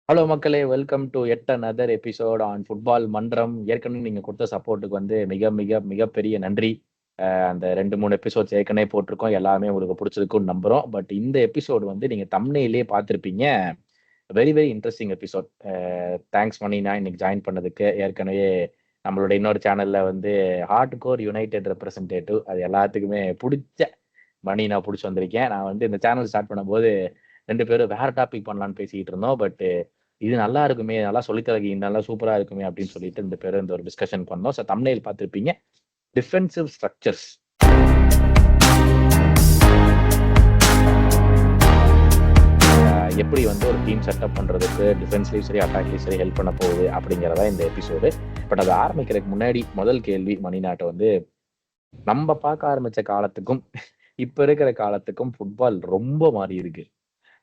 Hello மக்களே, welcome to yet another episode on football மன்றம். ஏற்கனவே நீங்க கொடுத்த சப்போர்ட்டுக்கு வந்து மிக மிக மிகப்பெரிய நன்றி. அந்த 2-3 எபிசோட்ஸ் ஏற்கனவே போட்டிருக்கோம். எல்லாமே உங்களுக்கு பிடிச்சிருக்குன்னு நம்புறோம். பட் இந்த எபிசோடு வந்து நீங்க தம்ப்நெயிலே பார்த்துருப்பீங்க. Very very interesting episode. Thanks Manina இன்னைக்கு ஜாயின் பண்ணதுக்கு. ஏற்கனவே நம்மளோட இன்னொரு சேனல்ல வந்து ஹார்ட் கோர் யுனைடெட் ரெப்ரசன்டேட்டிவ் அது எல்லாத்துக்குமே பிடிச்ச மணி நான் பிடிச்சி வந்திருக்கேன். நான் வந்து இந்த சேனல் ஸ்டார்ட் பண்ணும்போது 2 பேரும் வேற டாபிக் பண்ணலான்னு பேசிக்கிட்டு இருந்தோம். பட் இது நல்லா இருக்குமே, நல்லா சொல்லித்தரக்கு நல்லா சூப்பரா இருக்குமே அப்படின்னு சொல்லிட்டு இந்த பேரும் இந்த ஒரு டிஸ்கஷன் பண்ணோம். ஸோ தம்ப்நெயில் பார்த்துருப்பீங்க. டிஃபென்சிவ் ஸ்ட்ரக்சர்ஸ் எப்படி வந்து ஒரு டீம் செட்டப் பண்றதுக்கு டிஃபென்ஸ்லயும் சரி அட்டாக்லயும் சரி ஹெல்ப் பண்ண போகுது அப்படிங்கிறதா இந்த எபிசோடு. பட் அதை ஆரம்பிக்கிறதுக்கு முன்னாடி முதல் கேள்வி மணிநாட்டை வந்து நம்ம பார்க்க ஆரம்பிச்ச காலத்துக்கும் இப்ப இருக்கிற காலத்துக்கும் ஃபுட்பால் ரொம்ப மாறி இருக்கு.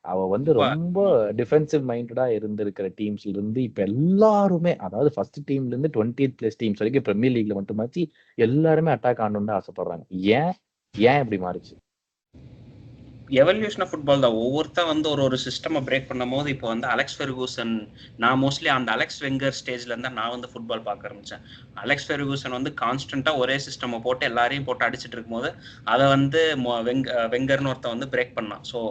அவ வந்து ரொம்ப டிஃபென்சிவ் மைண்டடா இருந்திருக்கிற டீம்ஸ்ல இருந்து இப்ப எல்லாருமே, அதாவது ஃபர்ஸ்ட் டீம்ல இருந்து 20+ டீம்ஸ் வரைக்கும் பிரீமியர் லீக்ல மட்டுமாச்சு எல்லாருமே அட்டாக் ஆடணும்னு ஆசைப்படுறாங்க. ஏன் ஏன் இப்படி மாறிச்சு? எவல்யூஷன் ஆஃப் ஃபுட்பால் தான். ஒவ்வொருத்தன் வந்து ஒரு சிஸ்டமை பிரேக் பண்ணும் போது இப்போ வந்து அலெக்ஸ் ஃபெர்கூசன், நான் மோஸ்ட்லி அந்த அலெக்ஸ் வெங்கர் ஸ்டேஜ்ல இருந்தா நான் வந்து ஃபுட்பால் பார்க்க ஆரம்பிச்சேன். அலெக்ஸ் ஃபெர்கூசன் வந்து கான்ஸ்டன்டா ஒரே சிஸ்டமை போட்டு எல்லாரையும் போட்டு அடிச்சிட்டு இருக்கும்போது அதை வந்து வெங்கர்னு ஒருத்தன் வந்து பிரேக் பண்ணான். ஸோ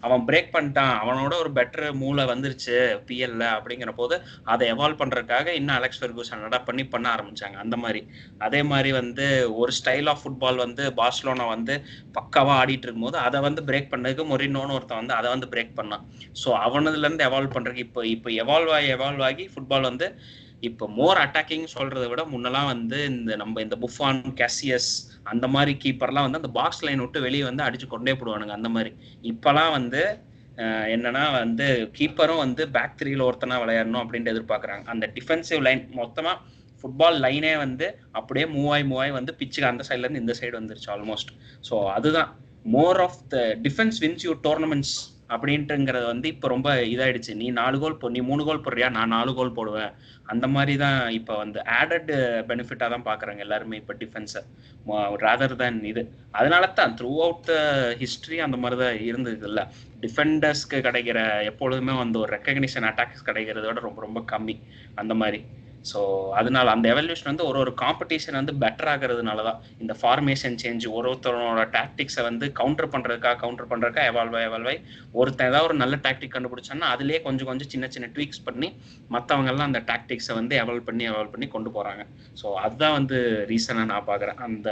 அவன் பிரேக் பண்ணிட்டான், அவனோட ஒரு பெட்டர் மூளை வந்துருச்சு பிஎல்ல அப்படிங்கிற போது அதை எவால்வ் பண்றதுக்காக இன்னும் அலெக்ஸ் ஃபெர்கூசன் அடாப்ட் பண்ண ஆரம்பிச்சாங்க. அந்த மாதிரி அதே மாதிரி வந்து ஒரு ஸ்டைல் ஆஃப் ஃபுட்பால் வந்து பார்சிலோனா வந்து பக்காவா ஆடிட்டு இருக்கும்போது அதை வந்து பிரேக் பண்ணதுக்கு மொரினோன்னு ஒருத்தன் வந்து அதை வந்து பிரேக் பண்ணான். ஸோ அவனதுல இருந்து எவால்வ் பண்றதுக்கு இப்போ எவால்வ் ஆகி ஃபுட்பால் வந்து இப்போ மோர் அட்டாக்கிங் சொல்றதை விட முன்னெல்லாம் வந்து இந்த புஃபான், கேசியஸ் அந்த மாதிரி கீப்பர்லாம் வந்து அந்த பாக்ஸ் லைன் விட்டு வெளியே வந்து அடிச்சு கொண்டே போடுவானுங்க. அந்த மாதிரி இப்பெல்லாம் வந்து என்னன்னா வந்து கீப்பரும் வந்து பேக் 3ல ஒருத்தனா விளையாடணும் அப்படின்ட்டு எதிர்பார்க்குறாங்க. அந்த டிஃபென்சிவ் லைன் மொத்தமா ஃபுட்பால் லைனே வந்து அப்படியே மூவ் ஆகி வந்து பிச்சுக்கு அந்த சைட்ல இருந்து இந்த சைடு வந்துருச்சு ஆல்மோஸ்ட். ஸோ அதுதான் more of the defence wins you tournaments அப்படின்ட்டுங்கிறது வந்து இப்போ ரொம்ப இதாயிடுச்சு. நீ 4 கோல் நீ 3 கோல் போடுறியா, நான் 4 கோல் போடுவேன். அந்த மாதிரி தான் இப்போ வந்து ஆடட் பெனிஃபிட்டாக தான் பார்க்குறாங்க எல்லாருமே இப்போ டிஃபென்ஸை ராதர் தேன் இது. அதனால தான் த்ரூ அவுட் த ஹிஸ்ட்ரி அந்த மாதிரி தான் இருந்தது. இல்லை, டிஃபெண்டர்ஸ்க்கு கிடைக்கிற எப்பொழுதுமே வந்து ஒரு ரெக்கக்னிஷன் அட்டாக்ஸ் கிடைக்கிறதோட ரொம்ப ரொம்ப கம்மி அந்த மாதிரி. ஸோ அதனால அந்த எவல்யூஷன் வந்து ஒரு காம்படிஷன் வந்து பெட்டர் ஆகிறதுனால தான் இந்த ஃபார்மேஷன் சேஞ்ச், ஒருத்தரோட டாக்டிக்ஸை வந்து கவுண்டர் பண்ணுறதுக்கா எவால்வ் ஆகி ஒருத்தன் ஏதாவது ஒரு நல்ல டாக்டிக் கண்டுபிடிச்சான்னா அதுலேயே கொஞ்சம் கொஞ்சம் சின்ன சின்ன ட்வீக்ஸ் பண்ணி மற்றவங்கெல்லாம் அந்த டாக்டிக்ஸை வந்து எவால்வ் பண்ணி கொண்டு போகிறாங்க. ஸோ அதுதான் வந்து ரீசனாக நான் பார்க்குறேன். அந்த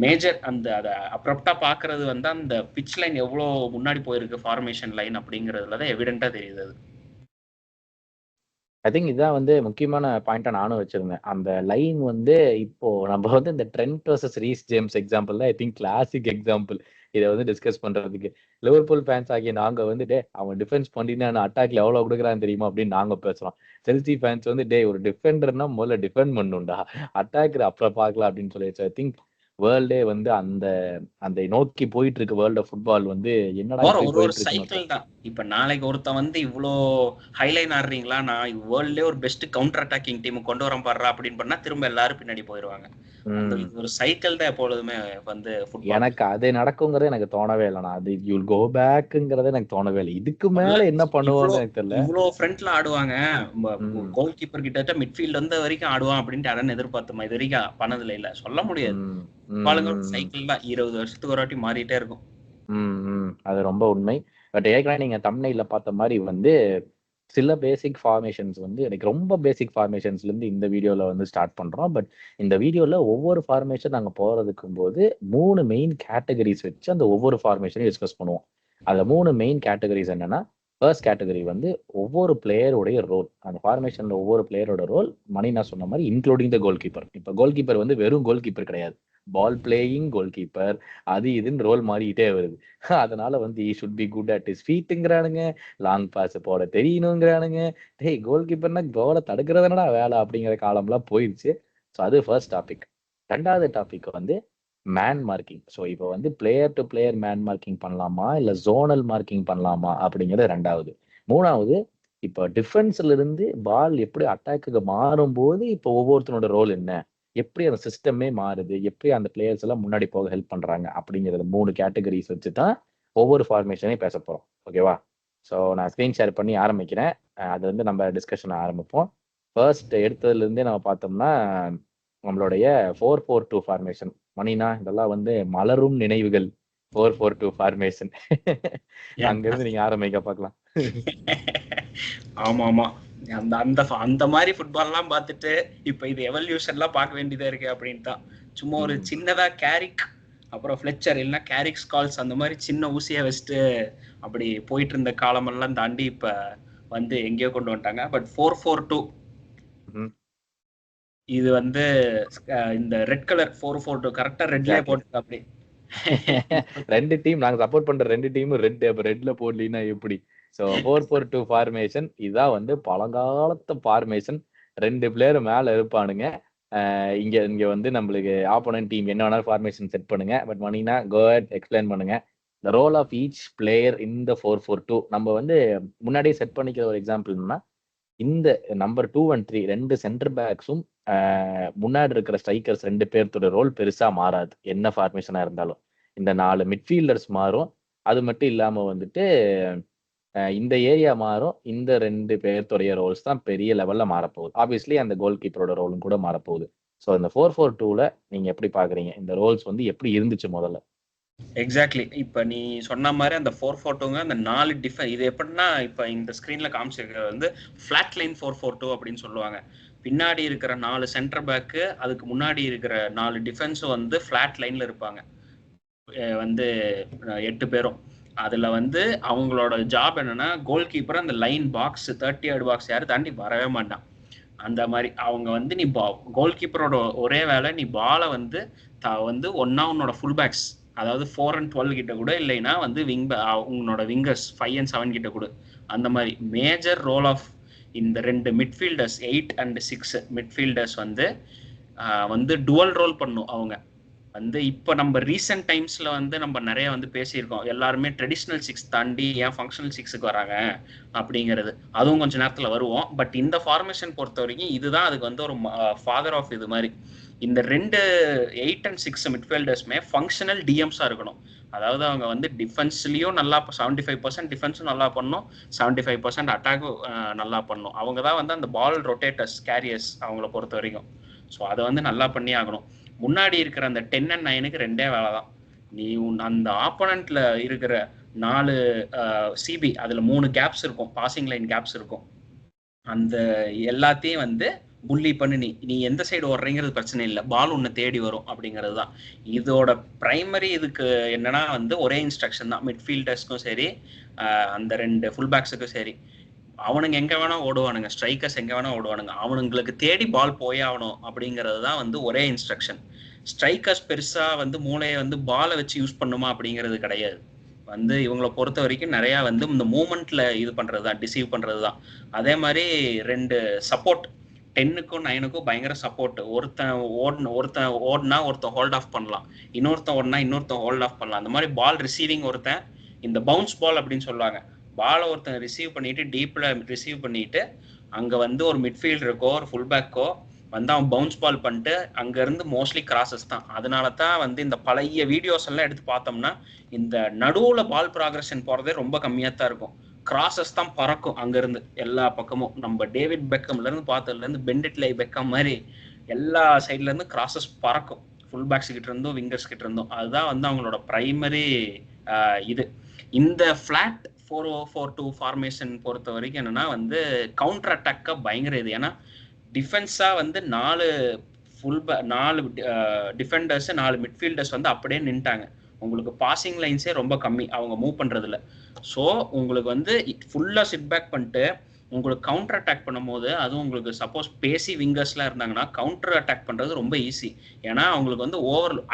மேஜர் அதை அப்ரப்டா பார்க்கறது வந்து அந்த பிட்ச் லைன் எவ்வளோ முன்னாடி போயிருக்கு ஃபார்மேஷன் லைன் அப்படிங்கிறதுல தான் எவிடென்ட்டாக தெரியுது. அது ஐ திங்க் இதுதான் வந்து முக்கியமான பாயிண்டா நானும் வச்சிருந்தேன். அந்த லைன் வந்து இப்போ நம்ம வந்து இந்த trend versus Reece James example தான் ஐ திங்க் கிளாசிக் எக்ஸாம்பிள் இதை வந்து டிஸ்கஸ் பண்றதுக்கு. லிவர்பூல் ஃபேன்ஸ் ஆகிய நாங்க வந்து அவன் டிஃபென்ஸ் பண்ணினா அட்டாக்ல எவ்வளவு கொடுக்குறான்னு தெரியுமா அப்படின்னு நாங்க பேசுறோம். செல்சி ஃபேன்ஸ் வந்து ஒரு டிஃபெண்டர்னா முதல்ல டிஃபெண்ட் பண்ணுண்டா, அட்டாக் அப்புறம் பார்க்கலாம் அப்படின்னு சொல்லிடுச்சு. ஐ திங்க் வேர்ல்டே வந்து அந்த அந்த நோக்கி போயிட்டு இருக்கு. வேர்ல்ட் ஆஃப் ஃபுட்பால் வந்து என்னடா இப்படி ஒரு போயிட்டு சைக்கிள் இருக்குன்னு. தான். இப்ப நாளைக்கு ஒருத்தன் வந்து இவ்வளோ ஹைலைன் ஆடுறீங்களா, நான் வேர்ல்ட்லயே ஒரு பெஸ்ட் கவுண்டர் அட்டாக்கிங் டீம் கொண்டு வரேன் பாடுறா அப்படின்னு பண்ணா திரும்ப எல்லாரும் பின்னாடி போயிடுவாங்க. அந்த ஒரு சைக்கிள் தான் எப்பொழுதுமே வந்து ஃபுட்பால். எனக்கு அது நடக்குங்கிறது எனக்கு தோணவே இல்லைண்ணா. அது யூல் கோ பேக்குங்கிறது எனக்கு தோணவே இல்லை. இதுக்கு மேல என்ன பண்ணுவாங்க எனக்கு தெரியல. இவ்வளோ ஃப்ரண்ட்ல ஆடுவாங்க, கோல் கீப்பர் கிட்ட மிட்ஃபீல்ட் வந்த வரைக்கும் ஆடுவான் அப்படின்ட்டு யாரும் எதிர்பார்த்தோமா? இது வரைக்கும் பண்ணதுல இல்ல, சொல்ல முடியாது. பாலுங்க சைக்கிள் தான், 20 வருஷத்துக்கு ஒரு வாட்டி மாறிட்டே இருக்கும். அது ரொம்ப உண்மை. பட் ஏற்கனவே நீங்க தம்ப்நெயில்ல பார்த்த மாதிரி வந்து சில பேசிக் ஃபார்மேஷன்ஸ் வந்து எனக்கு ரொம்ப பேசிக் ஃபார்மேஷன்ஸ்ல இருந்து இந்த வீடியோல வந்து ஸ்டார்ட் பண்றோம். பட் இந்த வீடியோல ஒவ்வொரு ஃபார்மேஷன் நாங்க போறதுக்கும் போது 3 மெயின் கேட்டகரிஸ் வச்சு அந்த ஒவ்வொரு ஃபார்மேஷனையும் டிஸ்கஸ் பண்ணுவோம். அந்த 3 மெயின் கேட்டகரிஸ் என்னன்னா, ஃபர்ஸ்ட் கேட்டகரி வந்து ஒவ்வொரு பிளேயருடைய ரோல். அந்த ஃபார்மேஷன்ல ஒவ்வொரு பிளேயரோட ரோல் மணி நான் சொன்ன மாதிரி இன்க்ளூடிங் த கோல் கீப்பர். இப்போ கோல் கீப்பர் வந்து வெறும் கோல் கீப்பர் கிடையாது, பால் பிளேயிங் கோல் கீப்பர், அது இதுன்னு ரோல் மாறிக்கிட்டே வருது. அதனால வந்து he should be good at his ஃபீட்டுங்கிறானுங்க, லாங் பாஸ் போட தெரியணுங்கிறானுங்க. கோல் கீப்பர்னா கோலை தடுக்கிறதுனடா வேலை அப்படிங்கிற காலம்லாம் போயிடுச்சு. ஸோ அது ஃபர்ஸ்ட் டாபிக். 2வது டாபிக் வந்து மேன் மார்க்கிங். ஸோ இப்போ வந்து player to player man marking பண்ணலாமா இல்லை ஜோனல் மார்க்கிங் பண்ணலாமா அப்படிங்கிறது 2வது. 3வது, இப்போ டிஃபென்ஸ்ல இருந்து பால் எப்படி அட்டாக்கு மாறும்போது இப்போ ஒவ்வொருத்தனோட ரோல் என்ன, எப்படி அந்த சிஸ்டமே மாறுது, எப்படி அந்த பிளேயர்ஸ் எல்லாம் முன்னாடி போக ஹெல்ப் பண்றாங்க அப்படிங்கிறது 3 கேட்டகரிஸ் வச்சு தான் ஒவ்வொரு ஃபார்மேஷனையும் பேச போறோம். ஓகேவா? ஸோ நான் ஸ்க்ரீன் ஷேர் பண்ணி ஆரம்பிக்கிறேன். அது வந்து நம்ம டிஸ்கஷன் ஆரம்பிப்போம். ஃபர்ஸ்ட் எடுத்ததுலேருந்தே நம்ம பார்த்தோம்னா நம்மளுடைய 4-4-2 ஃபார்மேஷன். மணினா இதெல்லாம் வந்து மலரும் நினைவுகள். 4-4-2 ஃபார்மேஷன். அங்கிருந்து நீங்க ஆரம்பிக்க பார்க்கலாம். ஆமா ஆமா, அந்த அந்த அந்த மாதிரி ஃபுட்பால்லாம் பார்த்துட்டு இப்ப இது எவல்யூஷன்லாம் பார்க்க வேண்டியதா இருக்கு அப்படின்னு தான். சும்மா ஒரு சின்னதா கேரிக் அப்புறம் ஃபிளெச்சர் இல்லைன்னா கேரிக் ஸ்கால்ஸ் அந்த மாதிரி சின்ன ஊசியை வச்சுட்டு அப்படி போயிட்டு இருந்த காலமெல்லாம் தாண்டி இப்ப வந்து எங்கேயோ கொண்டு வந்துட்டாங்க. பட் 4-4-2 இது வந்து இந்த ரெட் கலர் 4-4-2 கரெக்டா ரெட்லயே போட்டு அப்படி 2 டீம் நாங்க சப்போர்ட் பண்ற 2 டீமும் ரெட். அப்ப ரெட்ல போடலீன்னா எப்படி? ஸோ 4-4-2 ஃபார்மேஷன் இதான் வந்து பழங்காலத்து ஃபார்மேஷன். 2 பிளேயர் மேல இருப்பானுங்க. இங்க இங்க வந்து நம்மளுக்கு ஆப்போனன்ட் டீம் என்ன வேணாலும் ஃபார்மேஷன் செட் பண்ணுங்க. பட் மணினா கோ அஹெட் எக்ஸ்பிளைன் பண்ணுங்க the role of each player in the 4-4-2. நம்ம வந்து முன்னாடியே செட் பண்ணிக்கிற ஒரு எக்ஸாம்பிள்னா இந்த நம்பர் 2 and 3 2 சென்டர் பேக்ஸும் முன்னாடி இருக்கிற ஸ்ட்ரைக்கர்ஸ் 2 பேர்த்தோட ரோல் பெருசா மாறாது என்ன ஃபார்மேஷனா இருந்தாலும். இந்த 4 மிட்ஃபீல்டர்ஸ் மாறும். அது மட்டும் இல்லாம வந்துட்டு இந்த ஏரியா மாறும். இந்த 2 பேர்த்தோடைய ரோல்ஸ் தான் பெரிய லெவல்ல மாறப்போகுது. ஆப்வியஸ்லி அந்த கோல் கீப்பரோட ரோலும் கூட மாறப்போகுது. ஸோ இந்த 4-4-2ல நீங்க எப்படி பாக்குறீங்க? இந்த ரோல்ஸ் வந்து எப்படி இருந்துச்சு முதல்ல? எக்ஸாக்ட்லி. இப்ப நீ சொன்ன மாதிரி அந்த 4-4-2ங்க அந்த 4 இது எப்படின்னா இப்ப இந்த ஸ்கிரீன்ல காமிச்சிருக்கிறது வந்து ஃபிளாட் லைன் 4-4-2 அப்படின்னு சொல்லுவாங்க. பின்னாடி இருக்கிற 4 சென்டர் பேக்கு அதுக்கு முன்னாடி இருக்கிற 4 டிஃபென்ஸும் வந்து ஃபிளாட் லைன்ல இருப்பாங்க. வந்து 8 பேரும். அதுல வந்து அவங்களோட ஜாப் என்னன்னா கோல் கீப்பர் அந்த லைன் பாக்ஸ் 30 yard பாக்ஸ் யாரும் தாண்டி வரவே மாட்டான். அந்த மாதிரி அவங்க வந்து நீ கோல் கீப்பரோட ஒரே வேலை நீ பாலை வந்து ஒன்னா உன்னோட ஃபுல் பேக்ஸ் அதாவது 4 and 12 கிட்ட கூட இல்லைன்னா வந்து உங்களோட விங்கர்ஸ் 5 and 7 கிட்ட கூட அந்த மாதிரி மேஜர் ரோல் ஆஃப் இந்த 2 மிட்ஃபீல்டர்ஸ் 8 and 6 மிட்ஃபீல்டர்ஸ் வந்து டுவல் ரோல் பண்ணும். அவங்க வந்து இப்போ நம்ம ரீசெண்ட் டைம்ஸ்ல வந்து நம்ம நிறைய வந்து பேசியிருக்கோம். எல்லாருமே ட்ரெடிஷ்னல் 6 தாண்டி ஏன் ஃபங்க்ஷனல் 6க்கு வராங்க அப்படிங்கிறது. அதுவும் கொஞ்சம் நேரத்துல வருவோம். பட் இந்த ஃபார்மேஷன் பொறுத்த வரைக்கும் இதுதான் அதுக்கு வந்து ஒரு ஃபாதர் ஆஃப் இது மாதிரி. இந்த 2 8 and 6 மிட்ஃபீல்டர்ஸ்மே ஃபங்க்ஷனல் டிஎம்ஸா இருக்கணும். அதாவது அவங்க வந்து டிஃபென்ஸ்லயும் நல்லா 75% டிஃபென்ஸும் நல்லா பண்ணணும், 75% அட்டாக்கும் நல்லா பண்ணணும். அவங்க தான் வந்து அந்த பால் ரொட்டேட்டர்ஸ் கேரியர்ஸ் அவங்கள பொறுத்த வரைக்கும். ஸோ அதை வந்து நல்லா பண்ணி ஆகணும். முன்னாடி இருக்கிற அந்த 10 and 9க்கு 2 வேலை தான். நீ அந்த ஆப்போனன்ட்ல இருக்கிற 4 சிபி அதுல 3 கேப்ஸ் இருக்கும், பாசிங் லைன் கேப்ஸ் இருக்கும். அந்த எல்லாத்தையும் வந்து புள்ளி பண்ணி நீ எந்த சைடு ஓடுறீங்கிறது பிரச்சனை இல்லை, பால் உன்னை தேடி வரும் அப்படிங்கிறது தான் இதோட பிரைமரி. இதுக்கு என்னன்னா வந்து ஒரே இன்ஸ்ட்ரக்ஷன் தான் மிட்ஃபீல்டர்ஸ்க்கும் சரி அந்த 2 ஃபுல் பேக்ஸுக்கும் சரி. அவனுங்க எங்க வேணா ஓடுவானுங்க, ஸ்ட்ரைக்கர்ஸ் எங்க வேணா ஓடுவானுங்க, அவனுங்களுக்கு தேடி பால் போயாகணும் அப்படிங்கிறது தான் வந்து ஒரே இன்ஸ்ட்ரக்ஷன். ஸ்ட்ரைக்கர்ஸ் பெருசா வந்து மூளையை வந்து பாலை வச்சு யூஸ் பண்ணுமா அப்படிங்கிறது கிடையாது. வந்து இவங்களை பொறுத்த வரைக்கும் நிறைய வந்து இந்த மூமெண்ட்ல இது பண்றது தான், டிசீவ் பண்றது தான். அதே மாதிரி 2 சப்போர்ட் 10க்கும் 9க்கும் பயங்கர சப்போர்ட். ஒருத்தன் ஓடினா ஒருத்தன் ஹோல்ட் ஆஃப் பண்ணலாம், இன்னொருத்தன் ஓடினா இன்னொருத்தன் ஹோல்ட் ஆஃப் பண்ணலாம். அந்த மாதிரி பால் ரிசீவிங் ஒருத்தன், இந்த பவுன்ஸ் பால் அப்படின்னு சொல்லுவாங்க, பாலை ஒருத்தன் ரிசீவ் பண்ணிட்டு டீப்ல ரிசீவ் பண்ணிட்டு அங்க வந்து ஒரு மிட்ஃபீல்டருக்கோ ஒரு ஃபுல் பேக்கோ வந்து அவன் பவுன்ஸ் பால் பண்ணிட்டு அங்க இருந்து மோஸ்ட்லி கிராசஸ் தான். அதனால தான் வந்து இந்த பழைய வீடியோஸ் எல்லாம் எடுத்து பார்த்தோம்னா இந்த நடுவுல பால் ப்ராக்ரஷன் போறதே ரொம்ப கம்மியா தான் இருக்கும். கிராசஸ் தான் பறக்கும் அங்க இருந்து எல்லா பக்கமும். நம்ம டேவிட் பெக்கம்ல இருந்து பார்த்ததுல இருந்து பெண்டிட்லை பெக்கம் மாதிரி எல்லா சைட்ல இருந்து கிராசஸ் பறக்கும், ஃபுல் பேக்ஸ் கிட்ட இருந்தும் விங்கர்ஸ் கிட்ட இருந்தும். அதுதான் வந்து அவங்களோட பிரைமரி இது. இந்த ஃபிளாட் 4-4-2 ஃபார்மேஷன் பொறுத்த வரைக்கும் என்னன்னா வந்து கவுண்டர் அட்டாக்கா பயங்கர இது. ஏன்னா டிஃபென்ஸா வந்து 4 டிஃபெண்டர்ஸ் 4 மிட்ஃபீல்டர்ஸ் வந்து அப்படியே நின்ட்டாங்க. உங்களுக்கு பாசிங் லைன்ஸே ரொம்ப கம்மி அவங்க மூவ் பண்றதுல. ஸோ உங்களுக்கு வந்து ஃபுல்லா சிட் பேக் பண்ணிட்டு உங்களுக்கு கவுண்டர் அட்டாக் பண்ணும்போது, அதுவும் உங்களுக்கு சப்போஸ் பேசி விங்கர்ஸ்லாம் இருந்தாங்கன்னா கவுண்டர் அட்டாக் பண்றது ரொம்ப ஈஸி. ஏன்னா அவங்களுக்கு வந்து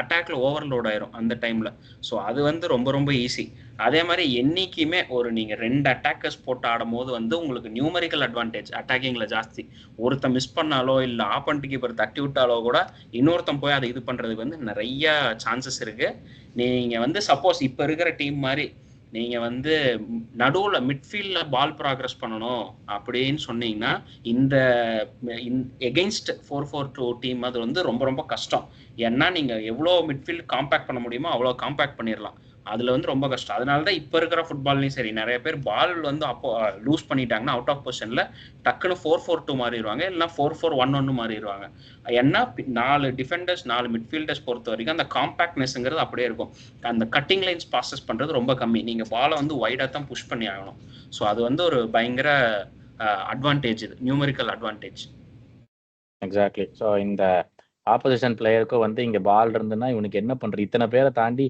அட்டாக்ல ஓவர்லோட் ஆயிரும் அந்த டைம்ல. ஸோ அது வந்து ரொம்ப ரொம்ப ஈஸி. அதே மாதிரி என்னைக்குமே ஒரு நீங்க 2 அட்டாக்கர்ஸ் போட்டு ஆடும் போது வந்து உங்களுக்கு நியூமரிக்கல் அட்வான்டேஜ் அட்டாக்கிங்ல ஜாஸ்தி. ஒருத்தன் மிஸ் பண்ணாலோ இல்ல ஆப்போனன்ட் கீப்பர் தட்டி விட்டாலோ கூட இன்னொருத்தன் போய் அதை இது பண்றதுக்கு வந்து நிறைய சான்சஸ் இருக்கு. நீங்க வந்து சப்போஸ் இப்ப இருக்கிற டீம் மாதிரி நீங்க வந்து நடுவுல மிட்ஃபீல்ட்ல பால் ப்ராக்ரஸ் பண்ணணும் அப்படின்னு சொன்னீங்கன்னா இந்த எகெயின்ஸ்ட் 4-4-2 டீம் அது வந்து ரொம்ப ரொம்ப கஷ்டம். ஏன்னா நீங்க எவ்வளோ மிட்ஃபீல்ட் காம்பேக்ட் பண்ண முடியுமோ அவ்வளோ காம்பேக்ட் பண்ணிடலாம். அதுல வந்து ரொம்ப கஷ்டம். அதனாலதான் இப்ப இருக்கிற ஃபுட்பால்லையும் சரி நிறைய பேர் பால் வந்து அப்போ லூஸ் பண்ணிட்டாங்கன்னா அவுட் ஆஃப் பொசிஷன்ல டக்குன்னு 4-4-2 மாறிடுவாங்க, இல்லைன்னா 4-4-1-1 மாறிடுவாங்க. ஏன்னா 4 டிஃபெண்டர்ஸ் 4 மிட்ஃபீல்டர்ஸ் பொறுத்த வரைக்கும் அந்த காம்பாக்ட்னஸ்ங்கிறது அப்படியே இருக்கும். அந்த கட்டிங் லைன்ஸ் பாசஸ் பண்றது ரொம்ப கம்மி. நீங்க பாலை வந்து வைடா தான் புஷ் பண்ணி ஆகணும். ஸோ அது வந்து ஒரு பயங்கர அட்வான்டேஜ், இது நியூமெரிக்கல் அட்வான்டேஜ். எக்ஸாக்ட்லி. ஸோ இந்த ஆப்போசிஷன் பிளேயருக்கும் வந்து இங்க பால் இருந்துன்னா இவனுக்கு என்ன பண்றது, இத்தனை பேரை தாண்டி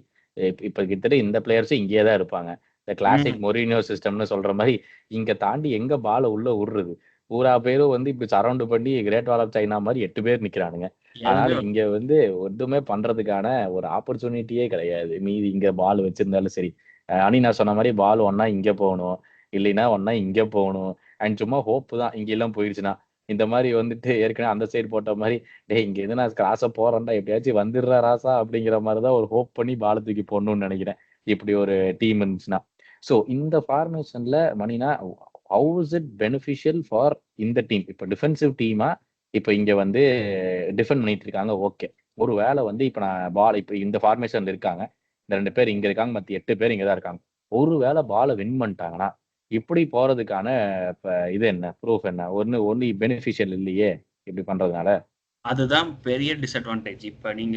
இப்ப கிட்டத்தட்ட இந்த பிளேயர்ஸும் இங்கேயே தான் இருப்பாங்க. இந்த கிளாசிக் மொரினியோ சிஸ்டம்னு சொல்ற மாதிரி இங்க தாண்டி எங்க பாலை உள்ள விடுறது, பூரா பேரும் வந்து இப்ப சரௌண்ட் பண்ணி கிரேட் வால் ஆஃப் சைனா மாதிரி 8 பேர் நிக்கிறானுங்க. அதனால இங்க வந்து எதுவுமே பண்றதுக்கான ஒரு ஆப்பர்ச்சுனிட்டியே கிடையாது. மீதி இங்க பால் வச்சிருந்தாலும் சரி, அனி நான் சொன்ன மாதிரி பால் ஒன்னா இங்க போகணும், இல்லைன்னா ஒன்னா இங்க போகணும். அண்ட் சும்மா ஹோப்பு தான் இங்க எல்லாம் போயிடுச்சுன்னா. இந்த மாதிரி வந்துட்டு ஏற்கனவே அந்த சைடு போட்ட மாதிரி, டேய் இங்க இருந்து நான் கிராஸ போறேன்டா எப்படியாச்சும் வந்துடுறா ராசா அப்படிங்கிற மாதிரிதான் ஒரு ஹோப் பண்ணி பால தூக்கி போடணும்னு நினைக்கிறேன், இப்படி ஒரு டீம் இருந்துச்சுன்னா. ஸோ இந்த ஃபார்மேஷன்ல Manina how is it beneficial for இந்த டீம்? இப்போ டிஃபென்சிவ் டீமா இப்போ இங்க வந்து டிஃபெண்ட் பண்ணிட்டு இருக்காங்க, ஓகே. ஒரு வேளை வந்து இப்போ நான் பால் இப்போ இந்த ஃபார்மேஷன்ல இருக்காங்க, இந்த 2 பேர் இங்க இருக்காங்க, மத்த 8 பேர் இங்க தான் இருக்காங்க. ஒரு வேளை பாலை வின் பண்ணிட்டாங்கன்னா இப்படி போறதுக்கான இப்ப இது என்ன ப்ரூஃப் என்ன? ஒன்னு பெனிஃபிஷியல் இல்லையே இப்படி பண்றதுனால. அதுதான் பெரிய டிஸ்அட்வான்டேஜ்.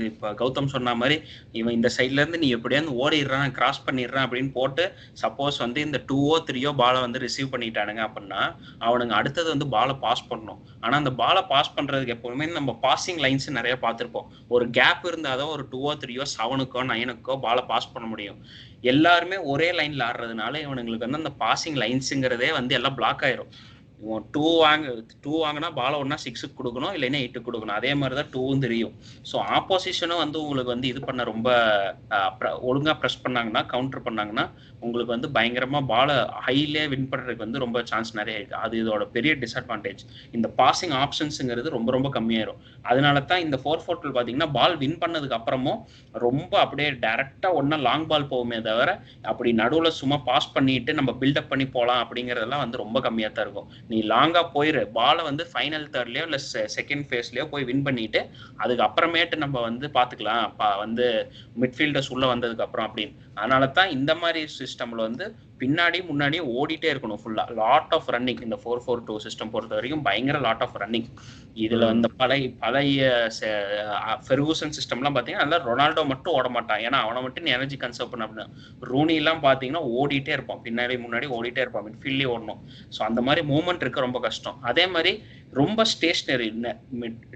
இப்ப கௌதம் சொன்ன மாதிரி இவன் இந்த சைட்ல இருந்து நீ எப்படியாவது ஓடிடுறான், கிராஸ் பண்ணிடுறான் அப்படின்னு போட்டு சப்போஸ் வந்து இந்த 2-ஓ 3-ஓ பாலை வந்து ரிசீவ் பண்ணிட்டானுங்க அப்படின்னா அவனுங்க அடுத்தது வந்து பாலை பாஸ் பண்ணணும். ஆனா அந்த பாலை பாஸ் பண்றதுக்கு எப்பவுமே நம்ம பாசிங் லைன்ஸ் நிறைய பார்த்திருப்போம். ஒரு கேப் இருந்தாதான் ஒரு 2-ஓ 3-ஓ 7-க்கோ 9-க்கோ பாலை பாஸ் பண்ண முடியும். எல்லாருமே ஒரே லைன்ல ஆடுறதுனால இவனுங்களுக்கு வந்து அந்த பாசிங் லைன்ஸுங்கிறதே வந்து எல்லாம் பிளாக் ஆயிரும். இவன் 2 வாங்கினா பாலை ஒன்னா 6க்கு கொடுக்கணும், இல்லைன்னா 8க்கு கொடுக்கணும். அதே மாதிரி தான் 2வும் தெரியும். ஸோ ஆப்போசிஷனும் வந்து உங்களுக்கு வந்து இது பண்ண ரொம்ப ஒழுங்கா ப்ரெஸ் பண்ணாங்கன்னா, கவுண்டர் பண்ணாங்கன்னா உங்களுக்கு வந்து பயங்கரமா பாலை ஹைலே வின் பண்றதுக்கு வந்து ரொம்ப சான்ஸ் நிறைய இருக்கு. அது இதோட பெரிய டிஸ்அட்வான்டேஜ். இந்த பாசிங் ஆப்ஷன்ஸுங்கிறது ரொம்ப ரொம்ப கம்மியாயிரும். அதனால தான் இந்த 4-4-2 பார்த்தீங்கன்னா பால் வின் பண்ணதுக்கு அப்புறமும் ரொம்ப அப்படியே டைரக்டா ஒன்னா லாங் பால் போகுமே தவிர அப்படி நடுவில் சும்மா பாஸ் பண்ணிட்டு நம்ம பில்டப் பண்ணி போகலாம் அப்படிங்கிறதெல்லாம் வந்து ரொம்ப கம்மியாக தான் இருக்கும். நீ லாங்கா போயிரு, பாலை வந்து ஃபைனல் தேர்ட்லயோ இல்ல செகண்ட் ஃபேஸ்லயோ போய் வின் பண்ணிட்டு அதுக்கு அப்புறமேட்டு நம்ம வந்து பாத்துக்கலாம் வந்து மிட்ஃபீல்டர்ஸ் உள்ள வந்ததுக்கு அப்புறம் அப்படின்னு. அதனால தான் இந்த மாதிரி சிஸ்டம்ல வந்து பின்னாடி முன்னாடி ஓடிட்டே இருக்கணும் ஃபுல்லா. லாட் ஆஃப் ரன்னிங் இந்த 4-4-2 சிஸ்டம் பொறுத்த வரைக்கும் பயங்கர லாட் ஆஃப் ரன்னிங். இதுல வந்து பழைய ஃபெர்கூசன் சிஸ்டம்லாம் பாத்தீங்கன்னா நல்லா ரொனால்டோ மட்டும் ஓட மாட்டான், ஏன்னா அவனை மட்டும் எனர்ஜி கன்சர்வ் பண்ண அப்படின்னா. ரூனி எல்லாம் பாத்தீங்கன்னா ஓடிட்டே இருப்பான், பின்னாடி முன்னாடி ஓடிட்டே இருப்பான், மிட்ஃபீல்ட்லயே ஓடணும். ஸோ அந்த மாதிரி மூவ்மெண்ட் இருக்க ரொம்ப கஷ்டம். அதே மாதிரி ரொம்ப ஸ்டேஷனரி,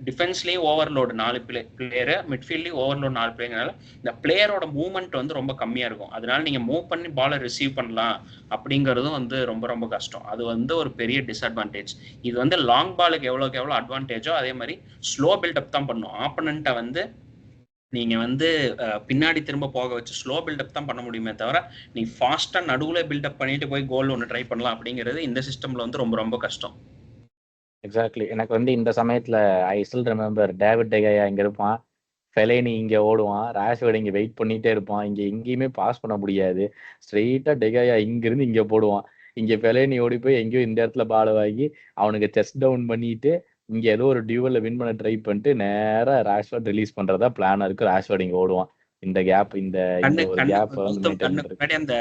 டிஃபென்ஸ்லயும் ஓவர்லோடு 4 பிளேயரு, மிட்ஃபீல்ட்லயும் ஓவர்லோடு 4 பிளேயர்னால இந்த பிளேயரோட மூவ்மெண்ட் வந்து ரொம்ப கம்மியா இருக்கும். அதனால நீங்க மூவ் பண்ணி பாலை ரிசீவ் பண்ணலாம் அப்படிங்கிறதும் வந்து ரொம்ப ரொம்ப கஷ்டம். அது வந்து ஒரு பெரிய டிஸ்அட்வான்டேஜ். இது வந்து லாங் பாலுக்கு எவ்வளவுக்கு எவ்வளவு அட்வான்டேஜோ அதே மாதிரி ஸ்லோ பில்டப் தான் பண்ணும். ஆப்பனண்ட்டை வந்து நீங்க வந்து பின்னாடி திரும்ப போக வச்சு ஸ்லோ பில்டப் தான் பண்ண முடியுமே தவிர நீ ஃபாஸ்டா நடுவுல பில்டப் பண்ணிட்டு போய் கோல் ஒன்று ட்ரை பண்ணலாம் அப்படிங்கிறது இந்த சிஸ்டம்ல வந்து ரொம்ப ரொம்ப கஷ்டம். எக்ஸாக்ட்லி. எனக்கு வந்து இந்த சமயத்துல ஐ ஸ்டில் ரிமெம்பர் டேவிட் டெகையா இங்க இருப்பான், ஃபெலேனி இங்க ஓடுவான், ராஷ்வர்ட் இங்க வெயிட் பண்ணிட்டே இருப்பான், இங்க எங்கேயுமே பாஸ் பண்ண முடியாது. ஸ்ட்ரெயிட்டா டெகையா இங்க இருந்து இங்க போடுவான், இங்க ஃபெலேனி ஓடி போய் எங்கேயோ இந்த இடத்துல பால் வாங்கி அவனுக்கு செஸ்ட் டவுன் பண்ணிட்டு இங்க ஏதோ ஒரு டியூவல்ல வின் பண்ண ட்ரை பண்ணிட்டு நேரா ராஷ்வர்ட் ரிலீஸ் பண்றதா பிளானா இருக்கு. ராஷ்வர்ட் இங்க ஓடுவான், இந்த கேப் இந்த ஒரு கேப் வந்து மெயின்டைன் பண்றது. அந்த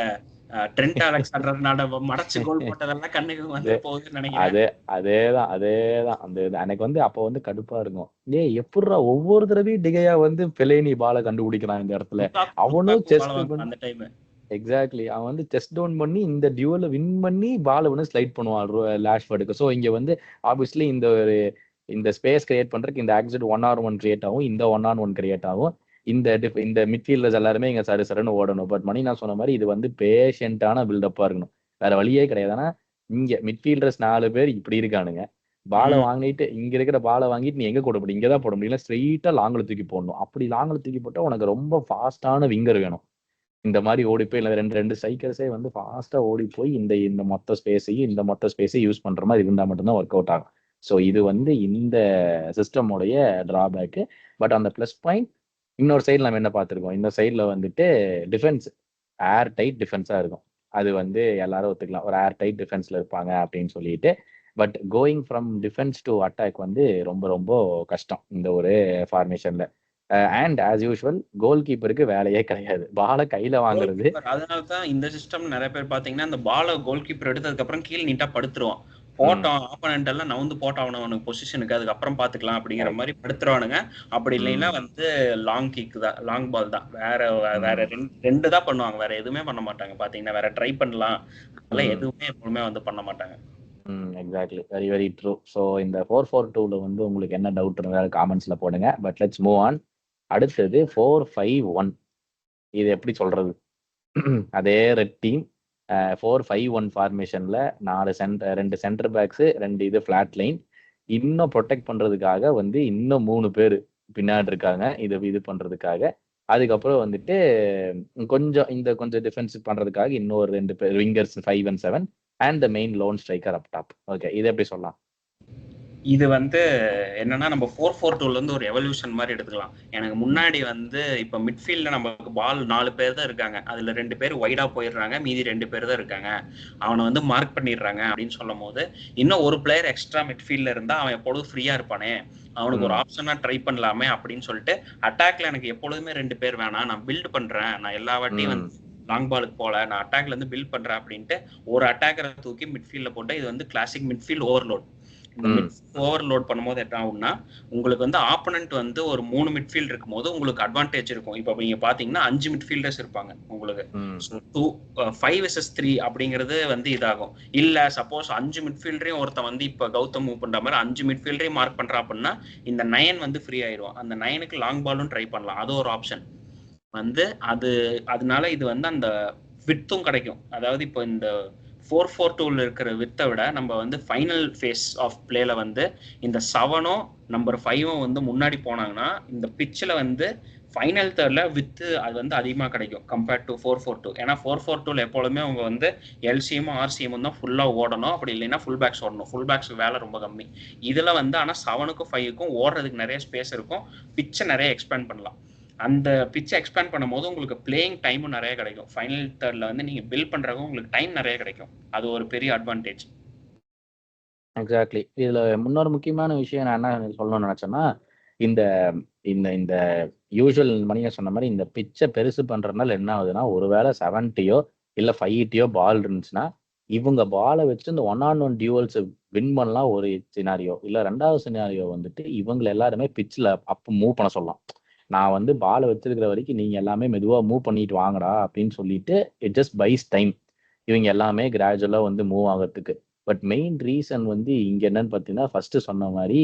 ட்ரெண்ட் அலெக்சாண்டர் மடச்சு கோல் போட்டதெல்லாம் கண்ணுக்கு வந்து போகுதுன்னு நினைக்கிறேன். அதேதான் அந்த எனக்கு வந்து அப்ப வந்து கடுப்பா இருக்கும். ஏய் எப்படிடா ஒவ்வொரு தடவையும் டிகையா வந்து ஃபெலேனி பாலை கண்டுபிடிக்கிறான் இந்த இடத்துல, அவனும் அந்த டைம் எக்ஸாக்ட்லி அவன் வந்து செஸ்ட் டவுன் பண்ணி இந்த டியூவல வின் பண்ணி பாலை வந்து ஸ்லைட் பண்ணுவான் லாஷ்வர்டுக்கு. ஸோ இங்க வந்து ஆப்வியஸ்லி இந்த ஸ்பேஸ் கிரியேட் பண்றதுக்கு இந்த ஆக்சிட் 1-on-1 கிரியேட் ஆகும், இந்த 1-on-1 கிரியேட் ஆகும். இந்த மிட்ஃபீல்டர்ஸ் எல்லாருமே இங்க சரி சரன்னு ஓடணும். பட் மணி நான் சொன்ன மாதிரி இது வந்து பேஷண்டான பில்டப்பா இருக்கணும், வேற வழியே கிடையாது. ஆனா இங்க மிட்ஃபீல்டர்ஸ் 4 பேர் இப்படி இருக்கானுங்க, பாலை வாங்கிட்டு இங்க இருக்கிற பாலை வாங்கிட்டு நீ எங்க போட முடியும், இங்கதான் போட முடியல, ஸ்ட்ரெயிட்டா லாங்கில தூக்கி போடணும். அப்படி லாங்கில தூக்கி போட்டா உனக்கு ரொம்ப ஃபாஸ்டான விங்கர் வேணும். இந்த மாதிரி ஓடி போய் இல்லை ரெண்டு ஸ்ட்ரைக்கர்ஸே வந்து ஃபாஸ்டா ஓடி போய் இந்த மொத்த ஸ்பேஸையும் யூஸ் பண்ற மாதிரி இருந்தா மட்டும்தான் ஒர்க் அவுட் ஆகும். ஸோ இது வந்து இந்த சிஸ்டமோடைய டிராபேக்கு. பட் அந்த பிளஸ் பாயிண்ட் இன்னொரு சைடில் நம்ம என்ன பார்த்துருக்கோம், இந்த சைடில் வந்துட்டு டிஃபென்ஸ் ஏர் டைட் டிஃபென்ஸா இருக்கும். அது வந்து எல்லாரும் ஒத்துக்கலாம், ஒரு ஏர் டைட் டிஃபென்ஸ்ல இருப்பாங்க அப்படின்னு சொல்லிட்டு. But going from defence to attack வந்து ரொம்ப ரொம்ப கஷ்டம் இந்த ஒரு ஃபார்மேஷன்ல. அண்ட் ஆஸ் யூஷுவல் கோல் கீப்பருக்கு வேலையே கிடையாது, பாலை கையில வாங்குறது. அதனாலதான் இந்த சிஸ்டம் நிறைய பேர் பாத்தீங்கன்னா அந்த பால கோல் கீப்பர் எடுத்ததுக்கு அப்புறம் கீழே நீட்டா படுத்துருவான். போட்டோம் ஆப்போனன்ட் எல்லாம் நவுந்து போட்டோம் அவனுக்கு பொசிஷனுக்கு, அதுக்கப்புறம் பாத்துக்கலாம் அப்படிங்கிற மாதிரி படுத்துருவானுங்க. அப்படி இல்லைன்னா வந்து லாங் கிக் தான், லாங் பால் தான், வேற ரெண்டு தான் பண்ணுவாங்க, வேற எதுவுமே பண்ண மாட்டாங்க. பாத்தீங்கன்னா வேற ட்ரை பண்ணலாம், அதெல்லாம் எதுவுமே எப்பவுமே வந்து பண்ண மாட்டாங்க. Exactly, very very true. So இந்த 4-4-2ல வந்து உங்களுக்கு என்ன டவுட் இருந்தாலும் காமெண்ட்ஸ்ல போடுங்க. But let's move on. அடுத்தது 4-5-1. இது எப்படி சொல்றது? அதே ரெட் டீம் 4-5-1 ஃபார்மேஷன்ல 2 சென்டர் பேக்ஸ், 2 இது ஃபிளாட் லைன். இன்னும் ப்ரொடெக்ட் பண்றதுக்காக வந்து இன்னும் 3 பேர் பின்னாடி இருக்காங்க இது பண்றதுக்காக. அதுக்கப்புறம் வந்துட்டு கொஞ்சம் டிஃபென்ஸ் பண்றதுக்காக இன்னொரு 2 பேர் wingers 5 and 7 and the main loan striker up top. Okay, இது எப்படி சொல்லலாம்? இது வந்து என்னன்னா நம்ம 4-4-2ல இருந்து ஒரு எவல்யூஷன் மாதிரி எடுத்துக்கலாம். எனக்கு முன்னாடி வந்து இப்ப மிட்ஃபீல்ட்ல நமக்கு பால் 4 பேர் தான் இருக்காங்க, அதுல 2 பேர் வைடா போயிடுறாங்க, மீதி 2 பேர் தான் இருக்காங்க, அவனை வந்து மார்க் பண்ணிடுறாங்க அப்படின்னு சொல்லும் போது இன்னும் ஒரு பிளேயர் எக்ஸ்ட்ரா மிட்ஃபீல்ட்ல இருந்தா அவன் எப்பொழுதும் ஃப்ரீயா இருப்பானே, அவனுக்கு ஒரு ஆப்ஷனா ட்ரை பண்ணலாமே அப்படின்னு சொல்லிட்டு அட்டாக்ல எனக்கு எப்பொழுதுமே 2 பேர் வேணாம், நான் பில்ட் பண்றேன், நான் எல்லா வாட்டியும் வந்து லாங் பாலுக்கு போல, நான் அட்டாக்ல இருந்து பில்ட் பண்றேன் அப்படின்ட்டு ஒரு அட்டாக்கரை தூக்கி மிட்ஃபீல்ட்ல போட்டு இது வந்து கிளாசிக் மிட்ஃபீல்ட் ஓவர்லோட். இந்த ஓவர்லோட் பண்ணும்போது என்ன ஆகும்னா உங்களுக்கு வந்து ஆப்போனன்ட் வந்து ஒரு 3 மிட்ஃபீல்ட் இருக்கும்போது உங்களுக்கு அட்வான்டேஜ் இருக்கும். இப்போ நீங்க பாத்தீங்கன்னா 5 மிட்ஃபீல்டர்ஸ் இருப்பாங்க உங்களுக்கு, 5 vs 3 அப்படிங்கிறது வந்து இதாகும். இல்ல சப்போஸ் 5 மிட்ஃபீல்டரையும் ஒருத்தன் வந்து இப்ப கௌதம் மூவ் பண்ற மாதிரி 5 மிட்ஃபீல்டரையும் மார்க் பண்றா அப்படின்னா இந்த 9 வந்து ஃப்ரீ ஆயிடும், அந்த 9க்கு லாங் பாலும் ட்ரை பண்ணலாம், அது ஒரு ஆப்ஷன் வந்து அதனால இது வந்து அந்த விட்த்தும் கிடைக்கும். அதாவது இப்போ இந்த 4-4-2ல இருக்கிற வித்தை விட நம்ம வந்து ஃபைனல் ஃபேஸ் ஆஃப் பிளேல வந்து இந்த 7ம் நம்பர் 5ம் வந்து முன்னாடி போனாங்கன்னா இந்த பிட்ச்ல வந்து ஃபைனல் தேர்ட்ல வித்து அது வந்து அதிகமா கிடைக்கும் கம்பேர்ட் டு 4-4-2. ஏன்னா 4-4-2ல எப்பொழுதுமே அவங்க வந்து எல்சிஎமும் ஆர்சிஎமும் தான் ஃபுல்லா ஓடணும், அப்படி இல்லைன்னா ஃபுல் பேக்ஸ் ஓடணும், ஃபுல் பேக்ஸ் வேலை ரொம்ப கம்மி. இதுல வந்து ஆனா 7க்கும் 5க்கும் ஓடுறதுக்கு நிறைய ஸ்பேஸ் இருக்கும், பிட்சை நிறைய எக்ஸ்பேண்ட் பண்ணலாம். அந்த பிட்சை எக்ஸ்பேண்ட் பண்ணும்போது உங்களுக்கு பிளேயிங் டைமும் நிறைய கிடைக்கும். ஃபைனல் தேர்ட்ல வந்து நீங்க பில்ட் பண்றதுக்கு உங்களுக்கு டைம் நிறைய கிடைக்கும், அது ஒரு பெரிய அட்வான்டேஜ். எக்ஸாக்ட்லி. இதுல முன்னொரு முக்கியமான விஷயம் நான் என்ன சொல்லணும்னு நினைச்சேன்னா, இந்த இந்த இந்த யூசுவல் மணியை சொன்ன மாதிரி இந்த பிச்சை பெருசு பண்றதுனால என்ன ஆகுதுன்னா, ஒருவேளை 70யோ இல்ல 5யோ பால் இருந்துச்சுன்னா இவங்க பாலை வச்சு இந்த 1-on-1 டியூவல்ஸ் வின் பண்ணலாம் ஒரு சினாரியோ. இல்ல 2வது சினாரியோ வந்துட்டு இவங்க எல்லாருமே பிட்ச்ல அப்ப மூவ் பண்ண சொல்லலாம். நான் வந்து பாலை வச்சிருக்கிற வரைக்கும் நீங்க எல்லாமே மெதுவா மூவ் பண்ணிட்டு வாங்கடா அப்படின்னு சொல்லிட்டு இட் ஜஸ்ட் பைஸ் டைம் இவங்க எல்லாமே கிராஜுவலா வந்து மூவ் ஆகிறதுக்கு. பட் மெயின் ரீசன் வந்து இங்க என்னன்னு பாத்தீங்கன்னா, ஃபர்ஸ்ட் சொன்ன மாதிரி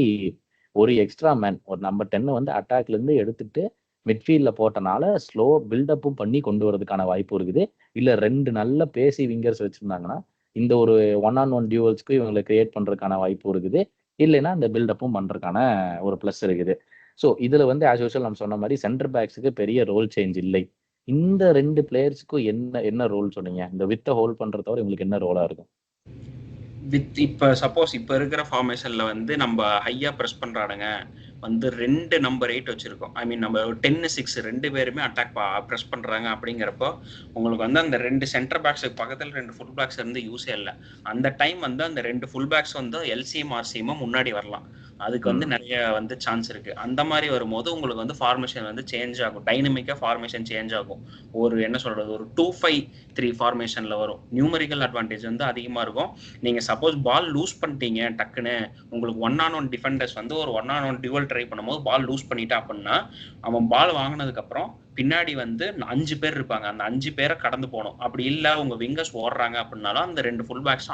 ஒரு எக்ஸ்ட்ரா மேன், ஒரு நம்பர் 10 வந்து அட்டாக்ல இருந்து எடுத்துட்டு மிட்ஃபீல்ட்ல போட்டனால ஸ்லோ பில்டப்பும் பண்ணி கொண்டு வரதுக்கான வாய்ப்பு இருக்குது. இல்ல 2 நல்ல பேசி விங்கர்ஸ் வச்சிருந்தாங்கன்னா இந்த ஒரு 1-on-1 டியூவல்ஸ்க்கு இவங்களை கிரியேட் பண்றதுக்கான வாய்ப்பு இருக்குது. இல்லைன்னா இந்த பில்டப்பும் பண்றதுக்கான ஒரு பிளஸ் இருக்குது. ஸோ இதுல வந்து ஆஸ் யூஷுவல் நம்ம சொன்ன மாதிரி சென்டர் பேக்ஸுக்கு பெரிய ரோல் சேஞ்ச் இல்லை. இந்த 2 பிளேயர்ஸுக்கும் என்ன ரோல் சொன்னீங்க? இந்த வித்தை ஹோல்ட் பண்றத தவிர இவங்களுக்கு என்ன ரோலா இருக்கும்? இப்ப சப்போஸ் இப்ப இருக்கிற ஃபார்மேஷன்ல வந்து நம்ம ஹையா பிரஸ் பண்றானுங்க வந்து 2 நம்பர் 8 வச்சிருக்கோம். ஐ மீன் நம்ம 10-6 2 பேருமே அட்டாக் பிரஸ் பண்றாங்க அப்படிங்கிறப்போ உங்களுக்கு வந்து அந்த 2 சென்டர் பேக்ஸுக்கு பக்கத்துல 2 ஃபுல் பேக்ஸ் இருந்து யூஸே இல்லை. அந்த டைம் வந்து அந்த 2 ஃபுல் பேக்ஸ் வந்து எல்சிஎம் ஆர்சிஎம் முன்னாடி வரலாம், அதுக்கு வந்து நிறைய வந்து சான்ஸ் இருக்கு. அந்த மாதிரி வரும்போது உங்களுக்கு வந்து ஃபார்மேஷன் வந்து சேஞ்ச் ஆகும், டைனமிக்கா ஃபார்மேஷன் சேஞ்ச் ஆகும். ஒரு என்ன சொல்றது, ஒரு 2-5-3 ஃபார்மேஷன்ல வரும். நியூமரிக்கல் அட்வான்டேஜ் வந்து அதிகமா இருக்கும். நீங்க சப்போஸ் பால் லூஸ் பண்ணிட்டீங்க டக்குன்னு, உங்களுக்கு 1-on-1 டிஃபெண்டர்ஸ் வந்து ஒரு 1-on-1 டியூவல் ட்ரை பண்ணும்போது பால் லூஸ் பண்ணிட்டா அப்படின்னா அவன் பால் வாங்கினதுக்கு அப்புறம் பின்னாடி வந்து 5 பேர் இருப்பாங்க, அந்த 5 பேரை கடந்து போகணும். அப்படி இல்லை உங்க விங்கர்ஸ் ஓடுறாங்க அப்படின்னாலும் அந்த 2 ஃபுல் பேக்ஸ்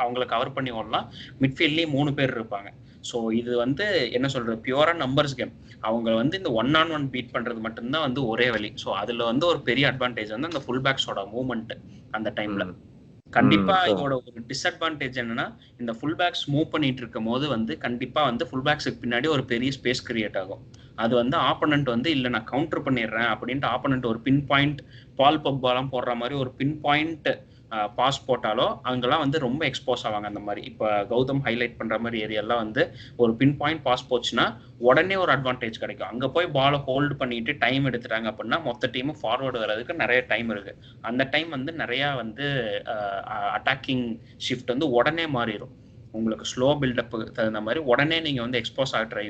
அவங்களை கவர் பண்ணி ஓடலாம். மிட்ஃபீல்ட்லயும் 3 பேர் இருப்பாங்க. ஸோ இது வந்து என்ன சொல்றது, பியூரா நம்பர்ஸ் கேம். அவங்க வந்து இந்த 1-on-1 பீட் பண்றது மட்டும்தான் வந்து ஒரே வழி. ஸோ அதுல வந்து ஒரு பெரிய அட்வான்டேஜ் வந்து அந்த ஃபுல் பேக்ஸோட மூவ்மெண்ட் அந்த டைம்ல. கண்டிப்பா இதோட ஒரு டிஸ்அட்வான்டேஜ் என்னன்னா இந்த ஃபுல் பேக்ஸ் மூவ் பண்ணிட்டு இருக்கும் போது வந்து கண்டிப்பா வந்து ஃபுல் பேக்ஸுக்கு பின்னாடி ஒரு பெரிய ஸ்பேஸ் கிரியேட் ஆகும். அது வந்து ஆப்போனன்ட் வந்து இல்ல நான் கவுண்டர் பண்ணிடுறேன் அப்படின்ட்டு ஆப்போனன்ட் ஒரு பின் பாயிண்ட் பால் பக்பாலாம் போடுற மாதிரி ஒரு பின் பாயிண்ட் பாஸ் போட்டாலோ அங்கெல்லாம் வந்து ரொம்ப எக்ஸ்போஸ் ஆவாங்க. அந்த மாதிரி இப்போ கௌதம் ஹைலைட் பண்ற மாதிரி ஏரியாலாம் வந்து ஒரு பின் பாயிண்ட் பாஸ் போச்சுன்னா உடனே ஒரு அட்வான்டேஜ் கிடைக்கும். அங்க போய் பாலை ஹோல்டு பண்ணிட்டு டைம் எடுத்துட்டாங்க அப்படின்னா மொத்த டீமும் ஃபார்வர்டு வர்றதுக்கு நிறைய டைம் இருக்கு. அந்த டைம் வந்து நிறைய வந்து அட்டாக்கிங் ஷிஃப்ட் வந்து உடனே மாறிடும். உங்களுக்கு ஸ்லோ பில்டப் தகுந்த மாதிரி உடனே நீங்க வந்து எக்ஸ்போஸ் ஆகிற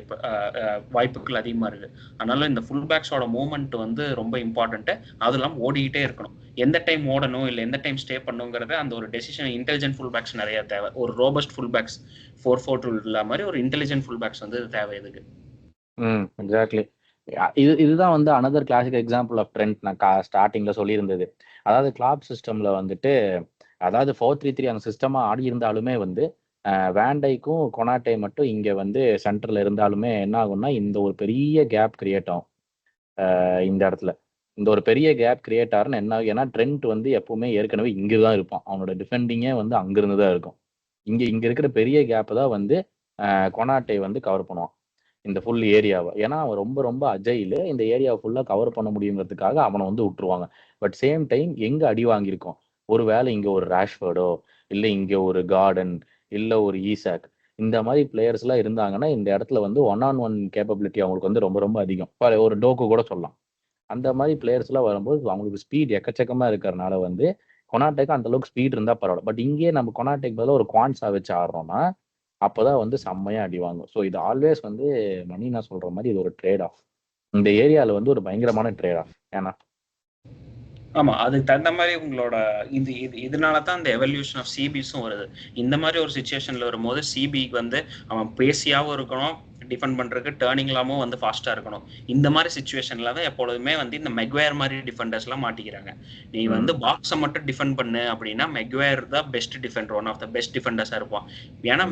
வாய்ப்புகள் அதிகமா இருக்கு. அதனால இந்த ஃபுல் பேக்ஸோட மூவ்மெண்ட் வந்து ரொம்ப இம்பார்ட்டன்ட். அது இல்லாமல் ஓடிக்கிட்டே இருக்கணும். எந்த டைம் ஓடணும் இல்லை எந்த டைம் ஸ்டே பண்ணுங்கிறத அந்த ஒரு டெசிஷன் இன்டெலிஜென்ட் ஃபுல் பேக்ஸ் நிறைய தேவை. ஒரு ரோபஸ்ட் ஃபுல் பேக்ஸ் 4-4-2 இல்லாத மாதிரி ஒரு இன்டெலிஜென்ட் ஃபுல் பேக்ஸ் வந்து தேவை இதுக்கு. எக்ஸாக்ட்லி. இதுதான் வந்து another classic example of Trent. நான் ஸ்டார்டிங்ல சொல்லியிருந்தது. அதாவது கிளாப் சிஸ்டம்ல வந்துட்டு, அதாவது 4-3-3 அந்த சிஸ்டமா ஆடி இருந்தாலுமே வந்து வேண்டைக்கும் கொனாட்டே மட்டும் இங்க வந்து சென்டர்ல இருந்தாலுமே என்ன ஆகும்னா, இந்த ஒரு பெரிய கேப் கிரியேட் ஆகும். இந்த இடத்துல இந்த ஒரு பெரிய கேப் கிரியேட் ஆகுன்னு என்ன ஆகும்? ஏன்னா ட்ரெண்ட் வந்து எப்பவுமே ஏற்கனவே இங்கதான் இருப்பான். அவனோட டிஃபெண்டிங்கே வந்து அங்கிருந்து தான் இருக்கும். இங்க இருக்கிற பெரிய கேப்பை தான் வந்து கொனாட்டே வந்து கவர் பண்ணுவான் இந்த ஃபுல் ஏரியாவை. ஏன்னா அவன் ரொம்ப ரொம்ப அஜைல். இந்த ஏரியாவை ஃபுல்லாக கவர் பண்ண முடியுங்கிறதுக்காக அவனை வந்து விட்டுருவாங்க. பட் சேம் டைம் எங்கே அடி வாங்கியிருக்கோம், ஒரு வேளை இங்கே ஒரு ரேஷ்ஃபர்டோ இல்லை இங்கே ஒரு கார்டன் இல்லை ஒரு ஈசாக் இந்த மாதிரி பிளேயர்ஸ்லாம் இருந்தாங்கன்னா இந்த இடத்துல வந்து 1-on-1 கேப்பபிலிட்டி அவங்களுக்கு வந்து ரொம்ப ரொம்ப அதிகம். ஒரு டோக்கு கூட சொல்லலாம். அந்த மாதிரி பிளேயர்ஸ்லாம் வரும்போது அவங்களுக்கு ஸ்பீட் எக்கச்சக்கமாக இருக்கிறனால வந்து கொனாட்டேக்கு அந்த அளவுக்கு ஸ்பீட் இருந்தால் பரவாயில்ல. பட் இங்கேயே நம்ம கொனாட்டேக்கு பதிலாக ஒரு குவான்ஸா வச்சு ஆடுறோம்னா அப்போதான் வந்து செம்மையா அடி வாங்கும். ஸோ இது ஆல்வேஸ் வந்து மணி நான் சொல்ற மாதிரி இது ஒரு ட்ரேட் ஆஃப். இந்த ஏரியாவில் வந்து ஒரு பயங்கரமான ட்ரேட் ஆஃப். ஏன்னா ஆமா, அதுக்கு தகுந்த மாதிரி உங்களோட இதனால தான் இந்த எவல்யூஷன் ஆஃப் சிபிஸும் வருது. இந்த மாதிரி ஒரு சுச்சுவேஷன்ல வரும்போது சிபிக்கு வந்து அவன் பேசியாவும் இருக்கணும், டிஃபெண்ட் பண்றதுக்கு டேர்னிங்லாமும் வந்து ஃபாஸ்டா இருக்கணும். இந்த மாதிரி சுச்சுவேஷன்ல தான் எப்பொழுதுமே வந்து இந்த மெக்வேர் மாதிரி டிஃபெண்டர்ஸ் எல்லாம் மாட்டிக்கிறாங்க. நீ வந்து பாக்ஸை மட்டும் டிஃபெண்ட் பண்ணு அப்படின்னா மெக்வேர் தான் best defender, one of the best டிஃபெண்டர்ஸா இருப்பான். ஏன்னா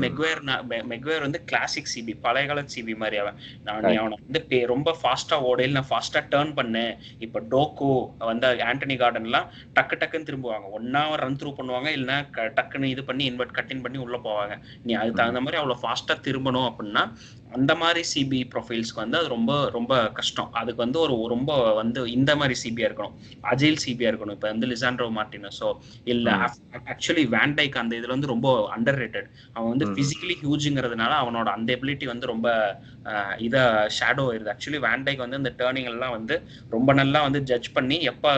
மெக்வேர் வந்து கிளாசிக் சிபி, பழைய கால சிபி மாதிரி அவன். நீ அவனை வந்து ரொம்ப ஃபாஸ்டா ஓடையில் நான் ஃபாஸ்டா டேர்ன் பண்ணு. இப்ப டோக்கு வந்து ஆண்டனி கார்டன்லாம் டக்கு டக்குன்னு திரும்புவாங்க. ஒன்னா ரன் த்ரூ பண்ணுவாங்க, இல்லைன்னா டக்குன்னு இது பண்ணி இன்வெர்ட் கட்டின் பண்ணி உள்ள போவாங்க. நீ அதுக்கு தகுந்த மாதிரி அவ்வளவு ஃபாஸ்டா திரும்பணும் அப்படின்னா அந்த மாதிரி சிபி ப்ரொஃபைல்ஸ்க்கு வந்து அது ரொம்ப ரொம்ப கஷ்டம். அதுக்கு வந்து ஒரு ரொம்ப வந்து இந்த மாதிரி சிபியா இருக்கணும், அஜைல் சிபியா இருக்கணும். இப்போ வந்து லிசாண்ட்ரோ மார்டினஸோ இல்லை ஆக்சுவலி வேண்டைக்கு அந்த இதுல வந்து ரொம்ப அண்டர் ரேட்டட். அவன் வந்து பிசிக்கலி ஹியூஜுங்கிறதுனால அவனோட அந்த எபிலிட்டி வந்து ரொம்ப இதை ஷேடோ ஆயிருது. ஆக்சுவலி வேண்டைக்கு வந்து இந்த டேர்னிங் எல்லாம் வந்து ரொம்ப நல்லா வந்து ஜட்ஜ் பண்ணி எப்போ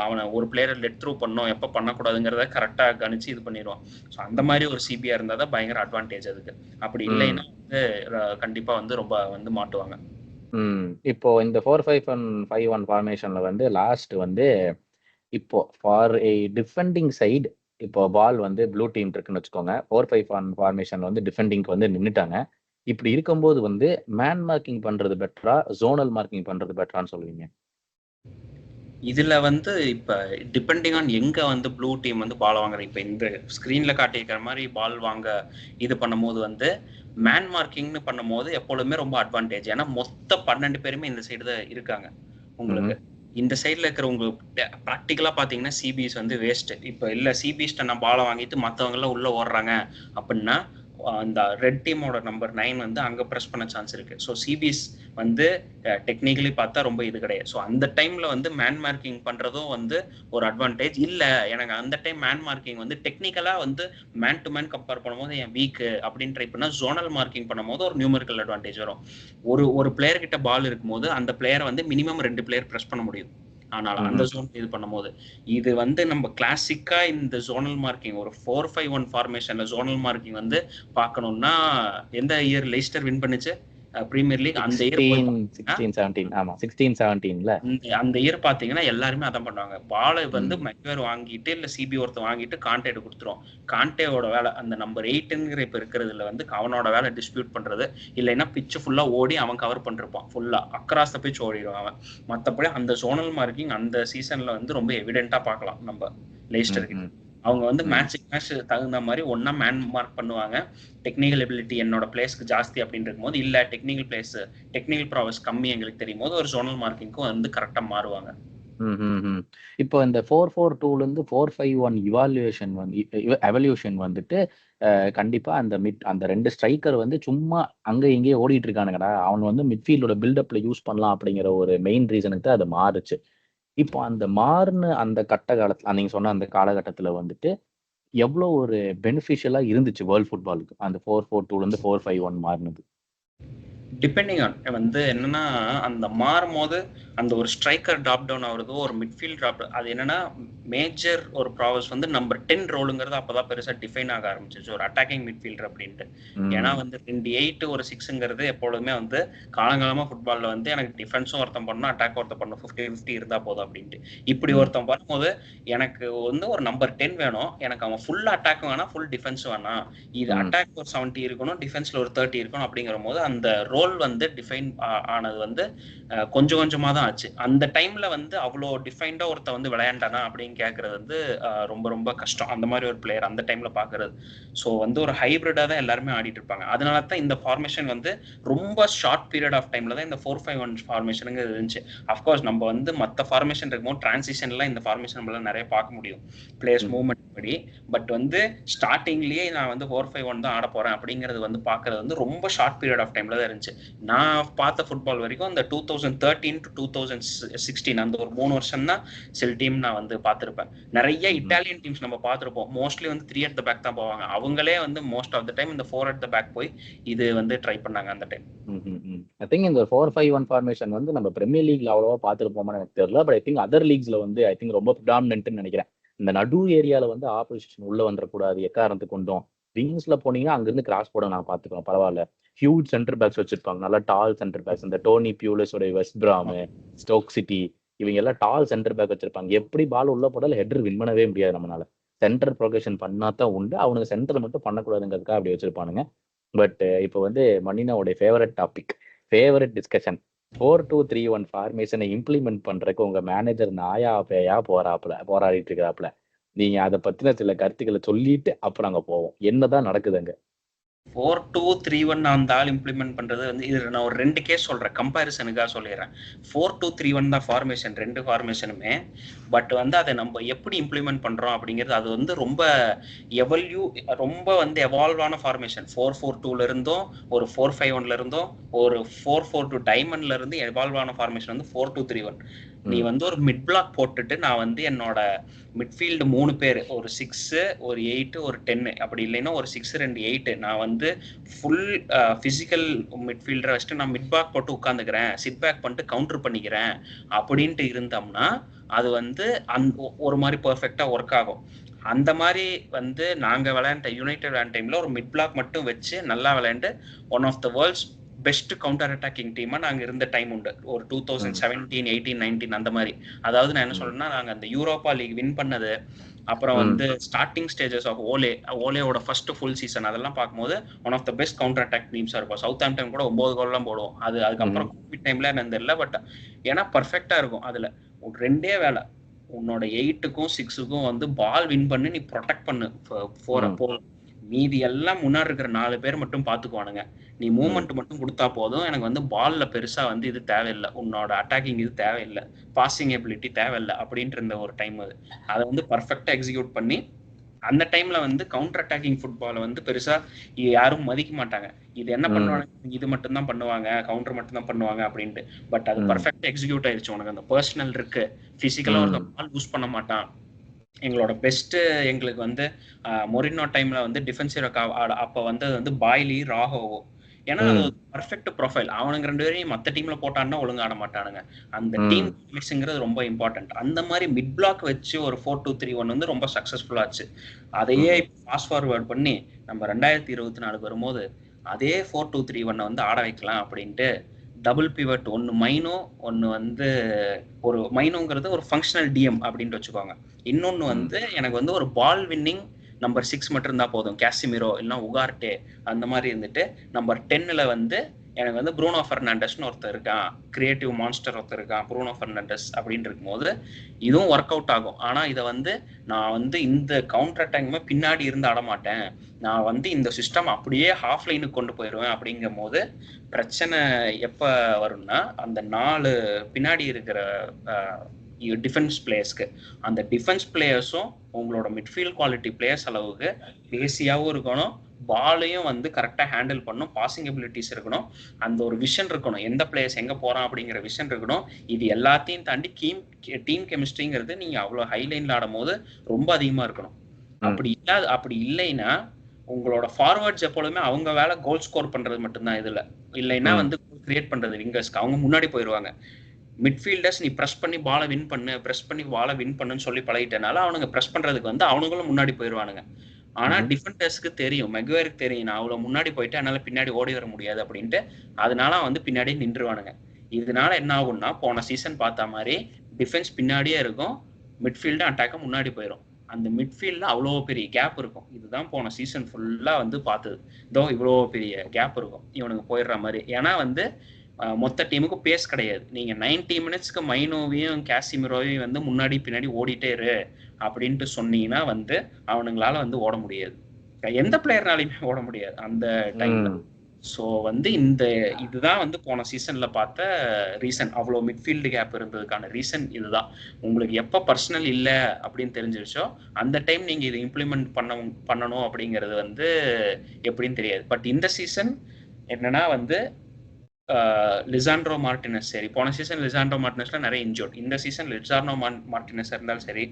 அவனை ஒரு பிளேயரை லெட் த்ரூ பண்ணணும் எப்போ பண்ணக்கூடாதுங்கிறத கரெக்டாக கணிச்சு இது பண்ணிடுவான். ஸோ அந்த மாதிரி ஒரு சிபியா இருந்தால் தான் பயங்கர அட்வான்டேஜ் அதுக்கு. அப்படி இல்லைன்னா வந்து கண்டிப்பா வந்து ரொம்ப வந்து மாட்டுவாங்க. இப்போ இந்த 4-5-1 ஃபார்மேஷன்ல வந்து லாஸ்ட் வந்து இப்போ ஃபார் ஏ டிஃபெண்டிங் சைடு இப்போ பால் வந்து ப்ளூ டீம் இருக்குன்னு வச்சுக்கோங்க. 4-5-1 ஃபார்மேஷன்ல வந்து டிஃபெண்டிங்க்கு வந்து நின்றுட்டாங்க. இப்படி இருக்கும்போது வந்து மேன் மார்க்கிங் பண்றது பெட்டரா, ஜோனல் மார்க்கிங் பண்றது பெட்டரான்னு சொல்லுவீங்க? இதுல வந்து இப்ப டிபெண்டிங் ஆன் எங்க வந்து ப்ளூ டீம் வந்து பால் வாங்குற, இப்ப இந்த ஸ்கிரீன்ல காட்டியிருக்கிற மாதிரி பால் வாங்க இது பண்ணும்போது வந்து மேன் மார்க்கிங்னு பண்ணும்போது எப்பொழுதுமே ரொம்ப அட்வான்டேஜ். ஏன்னா மொத்த 12 பேருமே இந்த சைடு தான் இருக்காங்க. உங்களுக்கு இந்த சைட்ல இருக்கிறவங்க ப்ராக்டிக்கலா பாத்தீங்கன்னா சிபிஎஸ் வந்து வேஸ்ட். இப்ப இல்ல சிபிஎஸ்ட நான் பாலை வாங்கிட்டு மத்தவங்க எல்லாம் உள்ள ஓடுறாங்க அப்படின்னா அந்த ரெட் டீமோட நம்பர் 9 வந்து அங்க பிரஸ் பண்ண சான்ஸ் இருக்கு. ஸோ சிபிஎஸ் வந்து டெக்னிக்கலி பார்த்தா ரொம்ப இது கிடையாது. ஸோ அந்த டைம்ல வந்து மேன் மார்க்கிங் பண்றதும் வந்து ஒரு அட்வான்டேஜ் இல்ல. எனக்கு அந்த டைம் மேன் மார்க்கிங் வந்து டெக்னிக்கலா வந்து மேன் டு மேன் கம்பேர் பண்ணும்போது என் வீக் அப்படின்னு ட்ரை பண்ணா ஜோனல் மார்க்கிங் பண்ணும்போது ஒரு நியூமரிக்கல் அட்வான்டேஜ் வரும். ஒரு பிளேயர் கிட்ட பால் இருக்கும்போது அந்த பிளேயரை வந்து மினிமம் 2 பிளேயர் பிரஸ் பண்ண முடியும். ஆனால் அந்த ஜோன் இது பண்ணும்போது இது வந்து நம்ம கிளாசிக்கா இந்த ஜோனல் மார்க்கிங் ஒரு 4-5-1 ஃபார்மேஷன்ல ஜோனல் மார்க்கிங் வந்து பார்க்கணும்னா எந்த இயர் லெய்ஸ்டர் வின் பண்ணுச்சு பிரீமியர் லீக்? அந்த இயர் 16-17. ஆமா 16-17ல அந்த இயர் பாத்தீங்கன்னா எல்லாருமே அதான் பண்ணுவாங்க. பாலை வந்து மெக்வேர் வாங்கிட்டு இல்ல சிபி ஒருத்த வாங்கிட்டு கான்டேட் கொடுத்துரும். கான்டேவோட வேலை அந்த நம்பர் 8ங்கிற இப்ப இருக்கிறதுல வந்து அவனோட வேலை டிஸ்பியூட் பண்றது, இல்லைன்னா பிச்சு ஃபுல்லா ஓடி அவன் கவர் பண்ணிருப்பான். ஃபுல்லா அக்ராஸ் த பிச் ஓடிடுவான் அவன். மத்தபடி அந்த ஜோனல் மார்க்கிங் அந்த சீசன்ல வந்து ரொம்ப எவிடென்ட்டா பார்க்கலாம் நம்ம லெய்ஸ்டர் கிட்ட. அவங்க வந்து மேட்சுக்கு மேட்ச் தகுந்த மாதிரி ஒன்னா மேன் மார்க் பண்ணுவாங்க. டெக்னிக்கல் எபிலிட்டி என்னோட பிளேஸ்க்கு ஜாஸ்தி அப்படின்னு இருக்கும்போது இல்ல டெக்னிக்கல் ப்ராவஸ் கம்மி எங்களுக்கு தெரியும் போது ஒரு ஜோனல் மார்க்கிங்க்கும் வந்து கரெக்டா மாறுவாங்க. இப்போ இந்த 4-4-2ல இருந்து 4-5-1 எவல்யூஷன் வந்துட்டு கண்டிப்பா அந்த 2 ஸ்ட்ரைக்கர் வந்து சும்மா அங்க இங்கேயே ஓடிட்டு இருக்கானுங்கடா, அவன் வந்து மிட்ஃபீல்டோட பில்டப்ல யூஸ் பண்ணலாம் அப்படிங்கிற ஒரு மெயின் ரீசனுக்கு தான் அது மாறுச்சு. இப்போ அந்த மாறுன அந்த காலத்துல நீங்க சொன்ன அந்த காலகட்டத்துல வந்துட்டு எவ்வளவு ஒரு பெனிஃபிஷியலா இருந்துச்சு வேர்ல்ட் ஃபுட்பாலுக்கு அந்த 4-4-2ல இருந்து 4-5-1 மாறினது? டிபெண்டிங் ஆன் வந்து என்னன்னா, அந்த மாறும்போது அந்த ஒரு ஸ்ட்ரைக்கர் டிராப் டவுன் ஆகுறதோ, ஒரு மிட்ஃபீல்ட் டிராப், அது என்னன்னா மேஜர் ஒரு ப்ராசஸ் வந்து நம்பர் 10 ரோலுங்கிறது அப்பதான் பெருசா டிஃபைன் ஆக ஆரம்பிச்சிச்சு, ஒரு அட்டாக்கிங் மிட்ஃபீல்டர் அப்படின்ட்டு. ஏன்னா வந்து 2 8 ஒரு 6ங்கிறது எப்பொழுதுமே வந்து காலங்காலமா ஃபுட்பால்ல வந்து எனக்கு டிஃபென்ஸும் ஒருத்தன் பண்ணணும், அட்டாக் ஒருத்தன் பண்ணணும், 50-50 இருந்தா போதும் அப்படின்ட்டு. இப்படி ஒருத்தன் வரும்போது எனக்கு வந்து ஒரு நம்பர் 10 வேணும், எனக்கு அவன் ஃபுல் அட்டாக்கும் வேணாம், ஃபுல் டிஃபென்ஸும் வேணாம், இது அட்டாக் ஒரு 70 இருக்கணும், டிஃபென்ஸ்ல ஒரு 30 இருக்கணும். அப்படிங்கிற போது அந்த ரோல் வந்து டிஃபைன் ஆனது வந்து கொஞ்சம் கொஞ்சமா தான் ஆச்சு. அந்த டைம்ல வந்து அவ்வளோ டிஃபைன்டா ஒருத்த வந்து விளையாண்டானா அப்படின்னு கேட்கறது வந்து ரொம்ப ரொம்ப கஷ்டம், அந்த மாதிரி ஒரு பிளேயர் அந்த டைம்ல பாக்குறது. ஸோ வந்து ஒரு ஹைபிரிடா தான் எல்லாருமே ஆடிட்டு இருப்பாங்க. அதனால தான் இந்த ஃபார்மேஷன் வந்து ரொம்ப ஷார்ட் பீரியட் ஆஃப் டைம்ல தான் இந்த 4-5-1 ஃபார்மேஷனுங்கிறது இருந்துச்சு. அஃப்கோர்ஸ் நம்ம வந்து மற்ற ஃபார்மேஷன் இருக்கும்போது டிரான்சிஷன்லாம் இந்த ஃபார்மேஷன் நம்மளால நிறைய பார்க்க முடியும் பிளேயர்ஸ் மூவ்மெண்ட் படி. பட் வந்து ஸ்டார்டிங்லயே நான் வந்து 4-5-1 தான் ஆட போறேன் அப்படிங்கிறது வந்து பாக்குறது வந்து ரொம்ப ஷார்ட் பீரியட் ஆஃப் டைம்ல தான் இருந்துச்சு. நான் பார்த்த ஃபுட்பால் வரைக்கும் அந்த 2013 to 2016 அந்த ஒரு 3 வருஷம் தான் சில டீம் நான் வந்து பார்த்திருப்பேன். நிறைய இட்டாலியன் டீம்ஸ் நம்ம பார்த்திருப்போம், மோஸ்ட்லி வந்து 3 at the back தான் போவாங்க. அவங்களே வந்து மோஸ்ட் ஆஃப் த டைம் இந்த 4 at the back போய் இது வந்து ட்ரை பண்ணாங்க அந்த டைம். ஐ திங்க் இந்த 4-5-1 ஃபார்மேஷன் வந்து நம்ம பிரீமியர் லீக்ல அவ்வளவா பார்த்துருப்போமான்னு எனக்கு தெரியல. பட் ஐ திங்க் அதர் லீக்ஸ்ல வந்து ஐ திங்க் ரொம்ப ப்ரிடாமினன்ட்னு நினைக்கிறேன். இந்த நடு ஏரியால வந்து ஆப்போசிஷன் உள்ள வந்துடக்கூடாது எக்காரணத்துக்கு கொண்டும். விங்ஸ்ல போனீங்கன்னா அங்கிருந்து கிராஸ் போட நான் பார்த்துக்கலாம், பரவாயில்ல. ஹியூஜ் சென்டர் பேக்ஸ் வச்சிருப்பாங்க, நல்லா டால் சென்டர் பேக்ஸ். இந்த டோனி பியூலஸோட வெஸ்ட் பிராம், ஸ்டோக் சிட்டி, இவங்க எல்லாம் டால் சென்டர் பேக் வச்சிருப்பாங்க. எப்படி பால் உள்ள போடால ஹெட்டர் வின் பண்ணவே முடியாது நம்மளால. சென்டர் ப்ரொகேஷன் பண்ணாதான் உண்டு, அவனுக்கு சென்டர் மட்டும் பண்ணக்கூடாதுங்கிறதுக்காக அப்படி வச்சிருப்பானுங்க. பட் இப்போ வந்து மணினாவுடைய ஃபேவரட் டாபிக், ஃபேவரட் டிஸ்கஷன், 4-2-3-1 ஃபார்மேஷனை இம்ப்ளிமெண்ட் பண்றதுக்கு உங்க மேனேஜர் நாயா பேயா போராடிட்டு இருக்கிறாப்புல. நீங்க அதை பத்தின சில கருத்துக்களை சொல்லிட்டு அப்புறம் அங்க போவோம், என்னதான் நடக்குதுங்க. 4-2-3-1 அந்த ஆள் இம்ப்ளிமெண்ட் பண்றது வந்து, இது நான் ஒரு 2 கேஸ் சொல்றேன், கம்பேரிசனுக்காக சொல்லிடுறேன். 4-2-3-1 தான் ஃபார்மேஷன், 2 ஃபார்மேஷனுமே. பட் வந்து அதை நம்ம எப்படி இம்ப்ளிமெண்ட் பண்றோம் அப்படிங்கிறது அது வந்து ரொம்ப வந்து எவால்வான ஃபார்மேஷன். 4-4-2ல இருந்தும் ஒரு 4-5-1ல இருந்தும் ஒரு 4-4-2 டைமண்ட்ல இருந்து எவால்வான ஃபார்மேஷன் வந்து 4-2-3-1. நீ வந்து ஒரு மிட் பிளாக் போட்டுட்டு நான் வந்து என்னோட மிட்ஃபீல்டு 3 பேர், ஒரு 6 ஒரு 8 ஒரு 10, அப்படி இல்லைன்னா ஒரு 6 2 8, நான் வந்து ஃபுல் பிசிக்கல் மிட்ஃபீல்டரை வச்சுட்டு நான் மிட் பேக் போட்டு உட்காந்துக்கிறேன், சிட் பேக் பண்ணிட்டு கவுண்டர் பண்ணிக்கிறேன் அப்படின்ட்டு இருந்தோம்னா அது வந்து ஒரு மாதிரி பெர்ஃபெக்டா ஒர்க் ஆகும். அந்த மாதிரி வந்து நாங்க விளையாண்ட யுனைடெட் விளையாண்ட டைம்ல ஒரு மிட் பிளாக் மட்டும் வச்சு நல்லா விளையாண்டு one of the world's best counter attacking டீமா நாங்க இருந்த டைம் உண்டு, ஒரு 2017 18 19 அந்த மாதிரி. அதாவது நான் என்ன சொல்றேன்னா, நாங்க அந்த யூரோப்பா லீக் வின் பண்ணது, அப்புறம் வந்து ஸ்டார்டிங் ஸ்டேஜஸ் ஆஃப் ஓலேயோட ஃபர்ஸ்ட் ஃபுல் சீசன், அதெல்லாம் பார்க்கும்போது one of the best counter attack டீம்ஸா இருக்கும். சவுத் ஆம்ப்டன் கூட 9 கோல்லாம் போடுவோம். அதுக்கப்புறம் கோவிட் டைம்ல எனக்கு தெரியல, பட் ஏன்னா பர்ஃபெக்டா இருக்கும். அதுல 2 வேலை, உன்னோட 8க்கும் 6க்கும் வந்து பால் வின் பண்ணி நீ ப்ரொடெக்ட் பண்ணு 4 மீதி எல்லாம் முன்னாடி இருக்கிற 4 பேர் மட்டும் பாத்துக்குவானுங்க, நீ மூவ்மெண்ட் மட்டும் கொடுத்தா போதும், எனக்கு வந்து பால்ல பெருசா வந்து இது தேவையில்லை, உன்னோட அட்டாக்கிங் இது தேவையில்லை, பாசிங் எபிலிட்டி தேவையில்லை அப்படின்ட்டு இருந்த ஒரு டைம் அது. அதை வந்து பர்ஃபெக்டா எக்ஸிக்யூட் பண்ணி அந்த டைம்ல வந்து கவுண்டர் அட்டாக்கிங் ஃபுட்பாலை வந்து பெருசா யாரும் மதிக்க மாட்டாங்க. இது என்ன பண்ணுவாங்க, இது மட்டும் தான் பண்ணுவாங்க, கவுண்டர் மட்டும் தான் பண்ணுவாங்க அப்படின்ட்டு. பட் அது பர்ஃபெக்டா எக்ஸிக்யூட் ஆயிடுச்சு. உனக்கு அந்த பர்சனல் இருக்கு, பிசிக்கலா ஒரு பால் யூஸ் பண்ண மாட்டான். எங்களோட பெஸ்ட், எங்களுக்கு வந்து மொரினோ டைம்ல வந்து டிஃபென்சிவ் அப்ப வந்து பாய்லி ராகோவோ, ஏன்னா அது பர்ஃபெக்ட் ப்ரொஃபைல். அவனுங்க 2 பேரையும் மற்ற டீம்ல போட்டான்னா ஒழுங்கா ஆட மாட்டானுங்க. அந்த டீம் மிக்ஸிங்கிறது ரொம்ப இம்பார்ட்டன்ட். அந்த மாதிரி மிட் பிளாக் வச்சு ஒரு 4-2-3-1 வந்து ரொம்ப சக்சஸ்ஃபுல்லா ஆச்சு. அதையே ஃபாஸ்ட் ஃபார்வர்ட் பண்ணி நம்ம 2024 வரும்போது அதே 4-2-3-1 வந்து ஆட வைக்கலாம் அப்படின்ட்டு டபுள் பிவட், ஒன்னு மைனோ, ஒன்னு வந்து ஒரு மைனோங்கிறது ஒரு ஃபங்க்ஷனல் டிஎம் அப்படின்ட்டு வச்சுக்கோங்க. இன்னொன்னு வந்து எனக்கு வந்து ஒரு பால் வின்னிங் நம்பர் 6 மட்டும் இருந்தா போதும், கேசிமிரோ இல்லைன்னா உகார்டே அந்த மாதிரி இருந்துட்டு, நம்பர் 10ல வந்து எனக்கு வந்து ப்ரூனோ ஃபெர்னாண்டஸ்னு ஒருத்தர் இருக்கான், கிரியேட்டிவ் மான்ஸ்டர் ஒருத்தர் இருக்கான் ப்ரூனோ ஃபெர்னாண்டஸ் அப்படின்னு இருக்கும்போது இதுவும் ஒர்க் அவுட் ஆகும். ஆனா இதை வந்து நான் வந்து இந்த கவுண்டர் அட்டாக்குமே பின்னாடி இருந்து ஆடமாட்டேன், நான் வந்து இந்த சிஸ்டம் அப்படியே ஹாஃப் லைனுக்கு கொண்டு போயிடுவேன். அப்படிங்கும் போது பிரச்சனை எப்ப வரும்னா, அந்த 4 பின்னாடி இருக்கிற டிஃபென்ஸ் பிளேயர்ஸ்க்கு, அந்த டிஃபென்ஸ் பிளேயர்ஸும் உங்களோட மிட்ஃபீல்ட் குவாலிட்டி பிளேயர்ஸ் அளவுக்கு பேசியாவும் இருக்கணும், பாலையும் வந்து கரெக்டா ஹேண்டில் பண்ணும், பாசிங் எபிலிட்டிஸ் இருக்கணும், அந்த ஒரு விஷன் இருக்கணும், எந்த பிளேயர்ஸ் எங்க போறான் அப்படிங்கிற விஷன் இருக்கணும். இது எல்லாத்தையும் தாண்டி டீம் கெமிஸ்ட்ரிங்கிறது நீங்க அவ்வளவு ஹை லைன்ல ஆடும் போது ரொம்ப அதிகமா இருக்கணும். அப்படி இல்லைன்னா உங்களோட ஃபார்வர்ட்ஸ் எப்பொழுதுமே அவங்க வேலை கோல் ஸ்கோர் பண்றது மட்டும்தான். இதுல இல்லைன்னா வந்து கிரியேட் பண்றது விங்கர்ஸ்க்கு அவங்க முன்னாடி போயிடுவாங்க. மிட்ஃபீல்டர்ஸ் நீ ப்ரெஸ் பண்ணி பாலை வின் பண்ணு, ப்ரெஸ் பண்ணி பாலை வின் பண்ணுன்னு சொல்லி பழகிட்டனால அவனுங்க ப்ரெஸ் பண்றதுக்கு வந்து அவனுங்களும் முன்னாடி போயிடுவானுங்க. ஆனா டிஃபெண்டர்ஸ்க்கு தெரியும், மெக்வேருக்கு தெரியும், நான் அவ்வளவு முன்னாடி போயிட்டு என்னால பின்னாடி ஓடி வர முடியாது அப்படின்ட்டு. அதனால வந்து பின்னாடியே நின்றுவானுங்க. இதனால என்ன ஆகும்னா, போன சீசன் பார்த்த மாதிரி டிஃபென்ஸ் பின்னாடியே இருக்கும், மிட்ஃபீல்டு அட்டாக்க முன்னாடி போயிடும். அந்த மிட்ஃபீல்ட்ல அவ்வளோ பெரிய கேப் இருக்கும். இதுதான் போன சீசன் ஃபுல்லா வந்து பார்த்தது. இதோ இவ்வளோ பெரிய கேப் இருக்கும் இவனுக்கு போயிடுற மாதிரி. ஏன்னா வந்து மொத்த டீமுக்கும் பேஸ் கிடையாது. நீங்க 90 மினிட்ஸ்க்கு மைனோவையும் கேசிமிரோவையும் வந்து முன்னாடி பின்னாடி ஓடிட்டே இரு அப்படின்ட்டு சொன்னீங்கன்னா வந்து அவனுங்களால வந்து ஓட முடியாது. எந்த பிளேயர்னாலையுமே ஓட முடியாது அந்த டைம்ல. ஸோ வந்து இதுதான் வந்து போன சீசன்ல பார்த்த ரீசன். அவ்வளோ மிட்ஃபீல்டு கேப் இருந்ததுக்கான ரீசன் இதுதான். உங்களுக்கு எப்போ பர்சனல் இல்லை அப்படின்னு தெரிஞ்சிருச்சோ அந்த டைம் நீங்க இதை இம்ப்ளிமெண்ட் பண்ணணும் அப்படிங்கிறது வந்து எப்படின்னு தெரியாது. பட் இந்த சீசன் என்னன்னா வந்து லிசாண்ட்ரோ மார்டினஸ் சரி, போன சீசன் லிசாண்ட்ரோ மார்டினஸ்ல நிறைய இன்ஜோர்ட். இந்த சீசன் லிசாண்ட்ரோ மார்டினஸ் இருந்தாலும் சரி,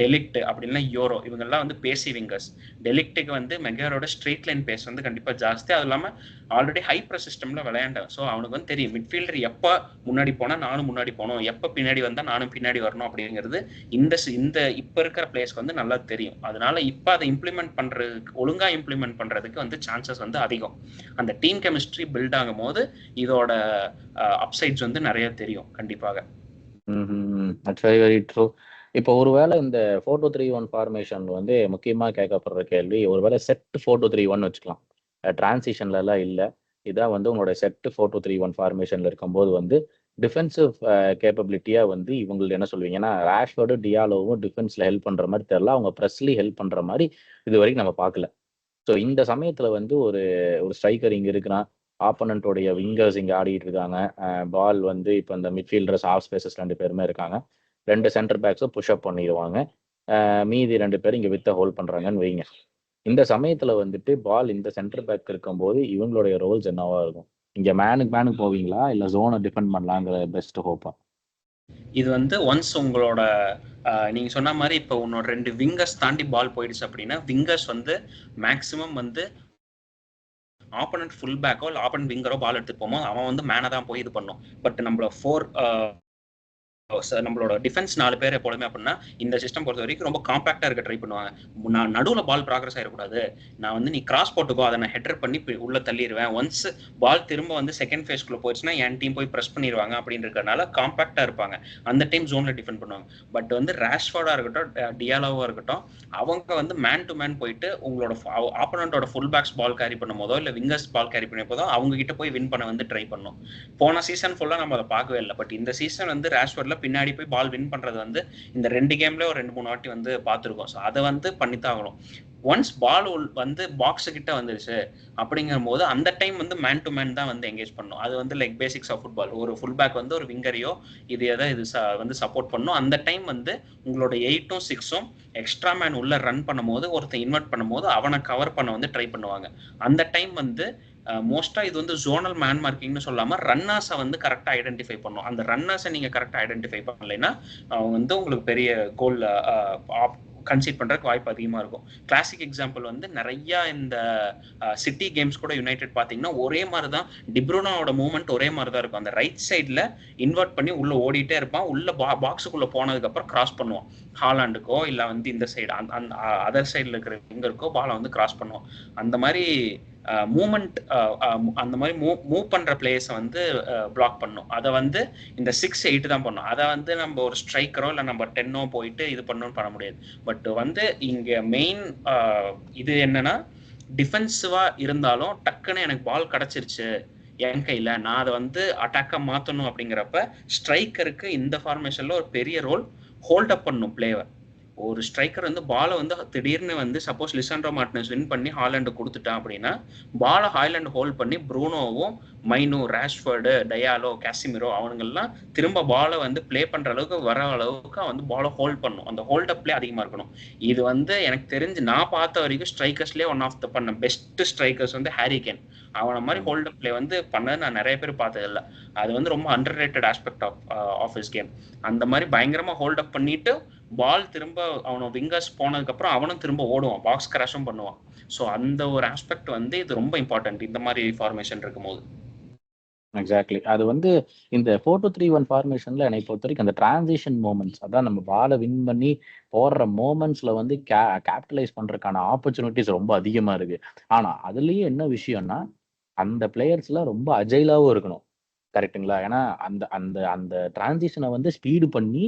டெலிக்ட் அப்படின்னா யோரோ, இவங்கெல்லாம் வந்து பேசி விங்கர்ஸ். டெலிக்ட்டுக்கு வந்து மெகரோட ஸ்ட்ரெயிட் லைன் பேஸ் வந்து கண்டிப்பா ஜாஸ்தி. அது இல்லாம ஆல்ரெடி ஹைப்பர் சிஸ்டம்ல விளையாண்டேன். ஸோ அவனுக்கு வந்து தெரியும் மிட்ஃபீல்டர் எப்போ முன்னாடி போனா நானும் முன்னாடி போகணும், எப்போ பின்னாடி வந்தா நானும் பின்னாடி வரணும் அப்படிங்கிறது இந்த இப்ப இருக்கிற பிளேஸ்க்கு வந்து நல்லா தெரியும். அதனால இப்ப அதை இம்ப்ளிமெண்ட் பண்றதுக்கு, ஒழுங்கா இம்ப்ளிமெண்ட் பண்றதுக்கு வந்து சான்சஸ் வந்து அதிகம். அந்த டீம் கெமிஸ்ட்ரி பில்ட் ஆகும் போது இதோட அப்சைட்ஸ் வந்து நிறைய தெரியும் கண்டிப்பாக. Very true. இப்போ ஒருவேளை இந்த 4-2-3-1 ஃபார்மேஷன் வந்து முக்கியமா கேட்கப்படுற கேள்வி, ஒருவேளை செட் 4-2-3-1 வச்சுக்கலாம், டிரான்சிஷன்ல எல்லாம் இல்லை, இதான் வந்து உங்களோட செட் 4-2-3-1 ஃபார்மேஷன்ல இருக்கும்போது வந்து டிஃபென்சிவ் கேப்பபிலிட்டியா வந்து இவங்களுக்கு என்ன சொல்லுவீங்க? ஏன்னா ராஷ்வர்டும் டியாலோவும் டிஃபென்ஸ்ல ஹெல்ப் பண்ற மாதிரி தெரியல, அவங்க ப்ரெஸ்லி ஹெல்ப் பண்ற மாதிரி இது வரைக்கும் நம்ம பார்க்கல. ஸோ இந்த சமயத்துல வந்து ஒரு ஸ்ட்ரைக்கர் இங்க இருக்கிறான், ஆப்போனன்ட்டோடைய விங்கர்ஸ் இங்க ஆடிட்டு இருக்காங்க, பால் வந்து இப்போ இந்த மிட்ஃபீல்டர்ஸ் ஆஃப் ஸ்பேசஸ் 2 பேருமே இருக்காங்க, 2 சென்டர் பேக்ஸும் புஷ்அப் பண்ணிடுவாங்க, மீதி 2 பேரும் இங்க வித்த ஹோல்ட் பண்றாங்கன்னு வைங்க. இந்த சமயத்துல வந்துட்டு பால் இந்த சென்டர் பேக் இருக்கும்போது இவங்களுடைய ரோல்ஸ் என்னவா இருக்கும்? இங்க மேனுக்கு போவீங்களா இல்ல ஜோனை டிஃபெண்ட் பண்ணலாங்கிற பெஸ்ட் ஹோப்பா? இது வந்து ஒன்ஸ் உங்களோட நீங்க சொன்ன மாதிரி இப்போ உன்னோட 2 விங்கர்ஸ் தாண்டி பால் போயிடுச்சு அப்படின்னா, விங்கர்ஸ் வந்து மேக்சிமம் வந்து ஆப்போனன்ட் ஃபுல் பேக்கோ இல்லை ஆப்போனன்ட் விங்கரோ பால் எடுத்துட்டு போகும்போது அவன் வந்து மேனை தான் போய் இது பண்ணும். பட் நம்மளோட டிஃபென்ஸ் 4 பேர் எப்பொழுதுமே அப்படின்னா இந்த சிஸ்டம் பொறுத்த வரைக்கும் ரொம்ப காம்பாக்டா இருக்க ட்ரை பண்ணுவாங்க. நான் நடுவுல பால் ப்ராக்ரஸ் ஆயிடக்கூடாது, நான் வந்து நீ கிராஸ் போட்டுக்கோ, அதை நான் ஹெட்டர் பண்ணி உள்ள தள்ளிடுவேன், ஒன்ஸ் பால் திரும்ப வந்து செகண்ட் ஃபேஸ்க்குள்ள போயிடுச்சுன்னா என் டீம் போய் ப்ரெஸ் பண்ணிடுவாங்க அப்படின்னு இருக்கறனால காம்பாக்டா இருப்பாங்க. அந்த டைம் ஜோன்ல டிஃபெண்ட் பண்ணுவாங்க. பட் வந்து ராஷ்வர்டா இருக்கட்டும், டியாலோவா இருக்கட்டும், அவங்க வந்து மேன் டு மேன் போயிட்டு உங்களோட ஆப்போனன்ட்டோட ஃபுல் பேக்ஸ் பால் கேரி பண்ணும் போதோ இல்லை விங்கர்ஸ் பால் கேரி பண்ண போதோ அவங்க கிட்ட போய் வின் பண்ண வந்து ட்ரை பண்ணும். போன சீசன் ஃபுல்லா நம்ம அதை பார்க்கவே இல்லை. பட் இந்த சீசன் வந்து ராஷ்வர்ட்ல பின்னாடி போய் பால் வின் பண்றது வந்து இந்த 2 கேம்ல ஒரு 2-3 வாட்டி வந்து பார்த்துருக்கோம். ஸோ அதை வந்து பண்ணித்தான் ஆகணும். ஒன்ஸ் பால் வந்து பாக்ஸ் கிட்ட வந்துருச்சு அப்படிங்கிற போது அந்த டைம் வந்து மேன் டு மேன் தான் வந்து எங்கேஜ் பண்ணும். அது வந்து லைக் பேசிக்ஸ் ஆஃப் ஃபுட்பால். ஒரு ஃபுல் பேக் வந்து ஒரு விங்கரையோ இது வந்து சப்போர்ட் பண்ணும். அந்த டைம் வந்து உங்களோட 8ம் 6ம் எக்ஸ்ட்ரா மேன் உள்ள ரன் பண்ணும் போது, ஒருத்தர் இன்வெர்ட் பண்ணும் போது அவனை கவர் பண்ண வந்து ட்ரை பண்ணுவாங்க. அந்த டைம் வந்து மோஸ்டா இது வந்து ஜோனல் மேன் மார்க்கிங்னு சொல்லாம ரன்னர்ஸை வந்து கரெக்டா ஐடென்டிஃபை பண்ணும். அந்த ரன்னர்ஸை நீங்க கரெக்டா ஐடென்டிஃபை பண்ணலைன்னா வந்து உங்களுக்கு பெரிய கோல் கன்சீட் பண்றதுக்கு வாய்ப்பு அதிகமா இருக்கும். கிளாசிக் எக்ஸாம்பிள் வந்து நிறைய இந்த சிட்டி கேம்ஸ் கூட யுனைடெட் பாத்தீங்கன்னா ஒரே மாதிரி தான், டிப்ரூனோட மூவ்மெண்ட் ஒரே மாதிரி தான் இருக்கும். அந்த ரைட் சைட்ல இன்வெர்ட் பண்ணி உள்ள ஓடிட்டே இருப்பான், உள்ள பாக்ஸுக்குள்ள போனதுக்கு அப்புறம் கிராஸ் பண்ணுவான், ஹாலாண்டுக்கோ இல்ல வந்து இந்த சைடு அதர் சைட்ல இருக்கிற விங்கருக்கோ பாலை வந்து கிராஸ் பண்ணுவான். அந்த மாதிரி மூவ்மெண்ட் அந்த மாதிரி மூவ் பண்ற பிளேயர்ஸை வந்து பிளாக் பண்ணும். அதை வந்து இந்த 6-8 தான் பண்ணும். அதை வந்து நம்ம ஒரு ஸ்ட்ரைக்கரோ இல்லை நம்ம 10ஓ போயிட்டு இது பண்ணணும்னு பண்ண முடியாது. பட் வந்து இங்க மெயின் இது என்னன்னா, டிஃபென்சிவா இருந்தாலும் டக்குன்னு எனக்கு பால் கிடைச்சிருச்சு என் கையில, நான் அதை வந்து அட்டாக்கா மாத்தணும் அப்படிங்கிறப்ப ஸ்ட்ரைக்கருக்கு இந்த ஃபார்மேஷன்ல ஒரு பெரிய ரோல் ஹோல்ட் அப் பண்ணும் பிளேவை. ஒரு ஸ்ட்ரைக்கர் வந்து பாலை வந்து திடீர்னு வந்து சப்போஸ் லிசாண்ட்ரோ மார்டினஸ் வின் பண்ணி ஹாலண்டு கொடுத்துட்டான் அப்படின்னா பாலை ஹாலண்ட் ஹோல்ட் பண்ணி ப்ரூனோவும் மைனு, ராஷ்வர்டு, டயாலோ, கேசிமிரோ அவனுங்கெல்லாம் திரும்ப பாலை வந்து பிளே பண்ற அளவுக்கு வர அளவுக்கு வந்து பாலை ஹோல்ட் பண்ணும். அந்த ஹோல்ட் அப் பிளே அதிகமா இருக்கணும். இது வந்து எனக்கு தெரிஞ்சு நான் பார்த்த வரைக்கும் ஸ்ட்ரைக்கர்ஸ்லேயே ஒன் ஆஃப் த பண்ண பெஸ்ட் ஸ்ட்ரைக்கர்ஸ் வந்து ஹாரி கேன். அவனை மாதிரி ஹோல்ட் அப் பிளே வந்து பண்ணது நான் நிறைய பேர் பார்த்ததில்லை. அது வந்து ரொம்ப underrated aspect of his game. அந்த மாதிரி பயங்கரமா ஹோல்ட் அப் பண்ணிட்டு பால் திரும்ப அவனை விங்கர்ஸ் போனதுக்கு அப்புறம் அவனும் திரும்ப ஓடுவான், பாக்ஸ் கிராஷும் பண்ணுவான். ஸோ அந்த ஒரு ஆஸ்பெக்ட் வந்து இது ரொம்ப இம்பார்ட்டன்ட் இந்த மாதிரி ஃபார்மேஷன் இருக்கும்போது. எக்ஸாக்ட்லி. அது வந்து இந்த 4-2-3-1 ஃபார்மேஷன்ல என்னை பொறுத்தவரைக்கும் அந்த டிரான்சிஷன் மொமெண்ட்ஸ், அதான் நம்ம பால வின் பண்ணி போடுற மொமெண்ட்ஸ்ல வந்து கேபிட்டலைஸ் பண்றதுக்கான ஆப்பர்ச்சுனிட்டிஸ் ரொம்ப அதிகமா இருக்கு. ஆனா அதுலயும் என்ன விஷயம்னா, அந்த பிளேயர்ஸ்லாம் ரொம்ப அஜைலாவும் இருக்கணும். கரெக்ட்டுங்களா? ஏன்னா அந்த அந்த அந்த டிரான்சிஷனை வந்து ஸ்பீடு பண்ணி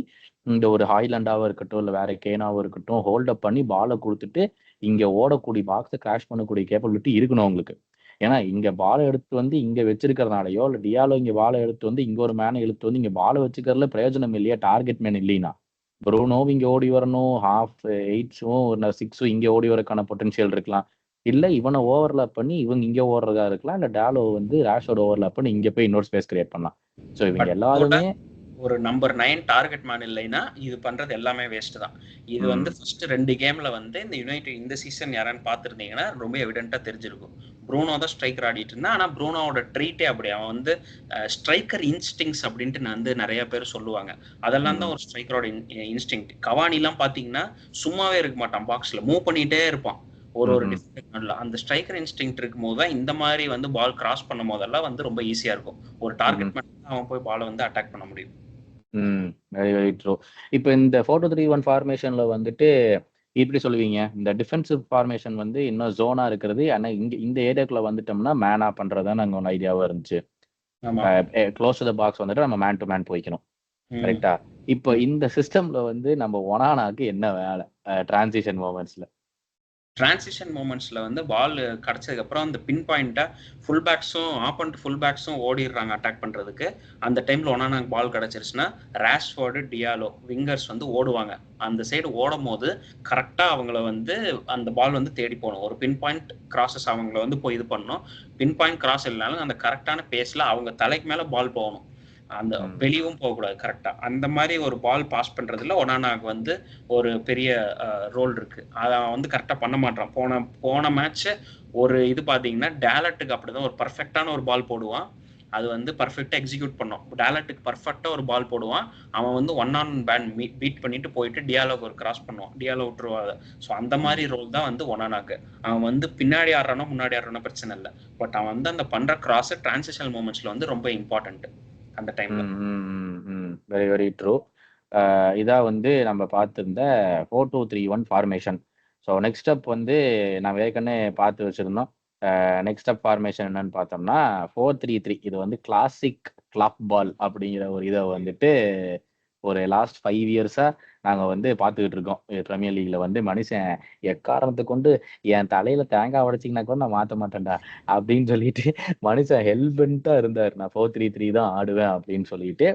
இந்த ஒரு ஹாய்லாண்டாவா இருக்கட்டும், இல்ல வேற கேனாவா இருக்கட்டும், ஹோல்ட் அப் பண்ணி பால குடுத்துட்டு, இங்க ஓடக்கூடிய பாக்ஸ கிராஷ் பண்ணக்கூடிய கேப்பபிலிட்டி இருக்கணும் அவங்களுக்கு. ஏன்னா இங்க பால எடுத்துட்டு வந்து இங்க வச்சிருக்கிறதுனாலயோ, இல்ல டியாலோ இங்க பால எடுத்துட்டு வந்து இங்க ஒரு மேன இழுத்து வந்து இங்க பால வச்சுக்கிறதுல பிரயோஜனம் இல்லையா? டார்கெட் மேன் இல்லைன்னா. ப்ரூனோவும் இங்க ஓடி வரணும். ஹாஃப் 8ஸும் ஒரு 6ம் இங்க ஓடி வரக்கான பொட்டன்ஷியல் இருக்கலாம். இல்ல இவன ஓவர்லாப் பண்ணி இவங்க இங்க ஓடுறதா இருக்கலாம். இல்ல டாலோ வந்து ராஷ்வர்ட் ஓவர்லாப் பண்ணி இங்க போய் இன்னொரு ஸ்பேஸ் கிரியேட் பண்ணலாம். சோ இவங்க பட் எல்லாருமே ஒரு நம்பர் 9 டார்கெட் மேன் இல்லைன்னா இது பண்றது எல்லாமே வேஸ்ட் தான். இது வந்து ஃபர்ஸ்ட் 2 கேம்ல வந்து இந்த யுனைடெட் இந்த சீசன் யாரான்னு பார்த்துருந்தீங்கன்னா ரொம்ப எவிடென்ட்டா தெரிஞ்சிருக்கும். ப்ரூனோ தான் ஸ்ட்ரைக்கர் ஆடிட்டு இருந்தான். ஆனா ப்ரூனோவோட ட்ரீட்டே அப்படி. அவன் வந்து ஸ்ட்ரைக்கர் இன்ஸ்டிங்ஸ் அப்படின்ட்டு வந்து நிறைய பேர் சொல்லுவாங்க. அதெல்லாம் தான் ஒரு ஸ்ட்ரைக்கரோட இன்ஸ்டிங். கவானிலாம் பாத்தீங்கன்னா சும்மாவே இருக்க மாட்டான், பாக்ஸ்ல மூவ் பண்ணிட்டே இருப்பான் ஒரு டிஃபரெண்ட். அந்த ஸ்ட்ரைக்கர் இன்ஸ்டிங் இருக்கும்போது தான் இந்த மாதிரி வந்து பால் கிராஸ் பண்ணும் போதெல்லாம் வந்து ரொம்ப ஈஸியா இருக்கும். ஒரு டார்கெட் மேன் அவன் போய் பாலை வந்து அட்டாக் பண்ண முடியும். Very very true. இப்போ இந்த 4-2-3-1 ஃபார்மேஷன்ல வந்துட்டு எப்படி சொல்லுவீங்க? இந்த டிஃபென்சிவ் ஃபார்மேஷன் வந்து இன்னும் ஜோனா இருக்கிறது. ஆனா இங்க இந்த ஏரியாக்குள்ள வந்துட்டோம்னா மேனா பண்றதுதான் நாங்க ஒன்று ஐடியாவா இருந்துச்சு. க்ளோஸ் டு த பாக்ஸ் வந்துட்டு நம்ம மேன் டு மேன் போய்க்கணும். கரெக்டா? இப்போ இந்த சிஸ்டம்ல வந்து நம்ம ஒனானாக்கு என்ன வேலை டிரான்சிஷன் மூமெண்ட்ஸ்ல? டிரான்சிஷன் மூமெண்ட்ஸ்ல வந்து பால் கிடைச்சதுக்கு அப்புறம் அந்த பின் பாயிண்டா ஃபுல் பேக்ஸும் ஆப்போனன்ட் ஃபுல் பேக்ஸும் ஓடிடுறாங்க அட்டாக் பண்றதுக்கு. அந்த டைம்ல ஒனானாக்கு பால் கிடைச்சிருச்சுன்னா ராஷ்வர்டு, டியாலோ விங்கர்ஸ் வந்து ஓடுவாங்க. அந்த சைடு ஓடும் போது கரெக்டா அவங்கள வந்து அந்த பால் வந்து தேடி போகணும். ஒரு பின் பாயிண்ட் கிராசஸ் அவங்கள வந்து போய் இது பண்ணணும். பின் பாயிண்ட் கிராஸ் இல்லைனாலும் அந்த கரெக்டான பேஸ்ல அவங்க தலைக்கு மேல பால் போகணும். அந்த வெளியும் போகக்கூடாது. கரெக்டா அந்த மாதிரி ஒரு பால் பாஸ் பண்றதுல ஒனானாக்கு வந்து ஒரு பெரிய ரோல் இருக்கு. அதை வந்து கரெக்டா பண்ண மாட்டான். போன மேட்ச் ஒரு இது பாத்தீங்கன்னா டேலட்டுக்கு அப்படிதான் ஒரு பர்ஃபெக்டான ஒரு பால் போடுவான். அது வந்து பர்ஃபெக்டா எக்ஸிக்யூட் பண்ணோம். டேலட்டுக்கு பர்ஃபெக்டா ஒரு பால் போடுவான். அவன் வந்து 1-on பேன் பீட் பண்ணிட்டு போயிட்டு டியாலோக்கு ஒரு கிராஸ் பண்ணுவான். டியாலோ விட்டுருவாங்க. ஸோ அந்த மாதிரி ரோல் தான் வந்து ஒனானாக்கு. அவன் வந்து பின்னாடி ஆடுறானோ முன்னாடி ஆடுறானோ பிரச்சனை இல்லை. பட் அவன் வந்து அந்த பண்ற கிராஸ் டிரான்சிஷனல் மூமெண்ட்ஸ்ல வந்து ரொம்ப இம்பார்ட்டன்ட் அந்த டைம்ல. Very very true. இதான் வந்து நம்ம பார்த்திருந்த 4-2-3-1 ஃபார்மேஷன். ஸோ நெக்ஸ்ட் அப் வந்து நம்ம ஏற்கனவே பார்த்து வச்சிருந்தோம். நெக்ஸ்ட் அப் ஃபார்மேஷன் என்னன்னு பார்த்தோம்னா 4-3-3. இது வந்து கிளாசிக் கிளாப் பால் அப்படிங்கிற ஒரு இதை வந்துட்டு ஒரு லாஸ்ட் 5 இயர்ஸா நாங்க வந்து பார்த்துக்கிட்டு இருக்கோம். பிரீமியர் லீக்ல வந்து மனுஷன் எக்காரணத்தை கொண்டு என் தலையில தேங்காய் உடைச்சிங்கன்னா கூட நான் மாற்ற மாட்டேன்டா அப்படின்னு சொல்லிட்டு மனுஷன் ஹெல்பென்ட்டா இருந்தார். நான் 4-3-3 தான் ஆடுவேன் அப்படின்னு சொல்லிட்டு.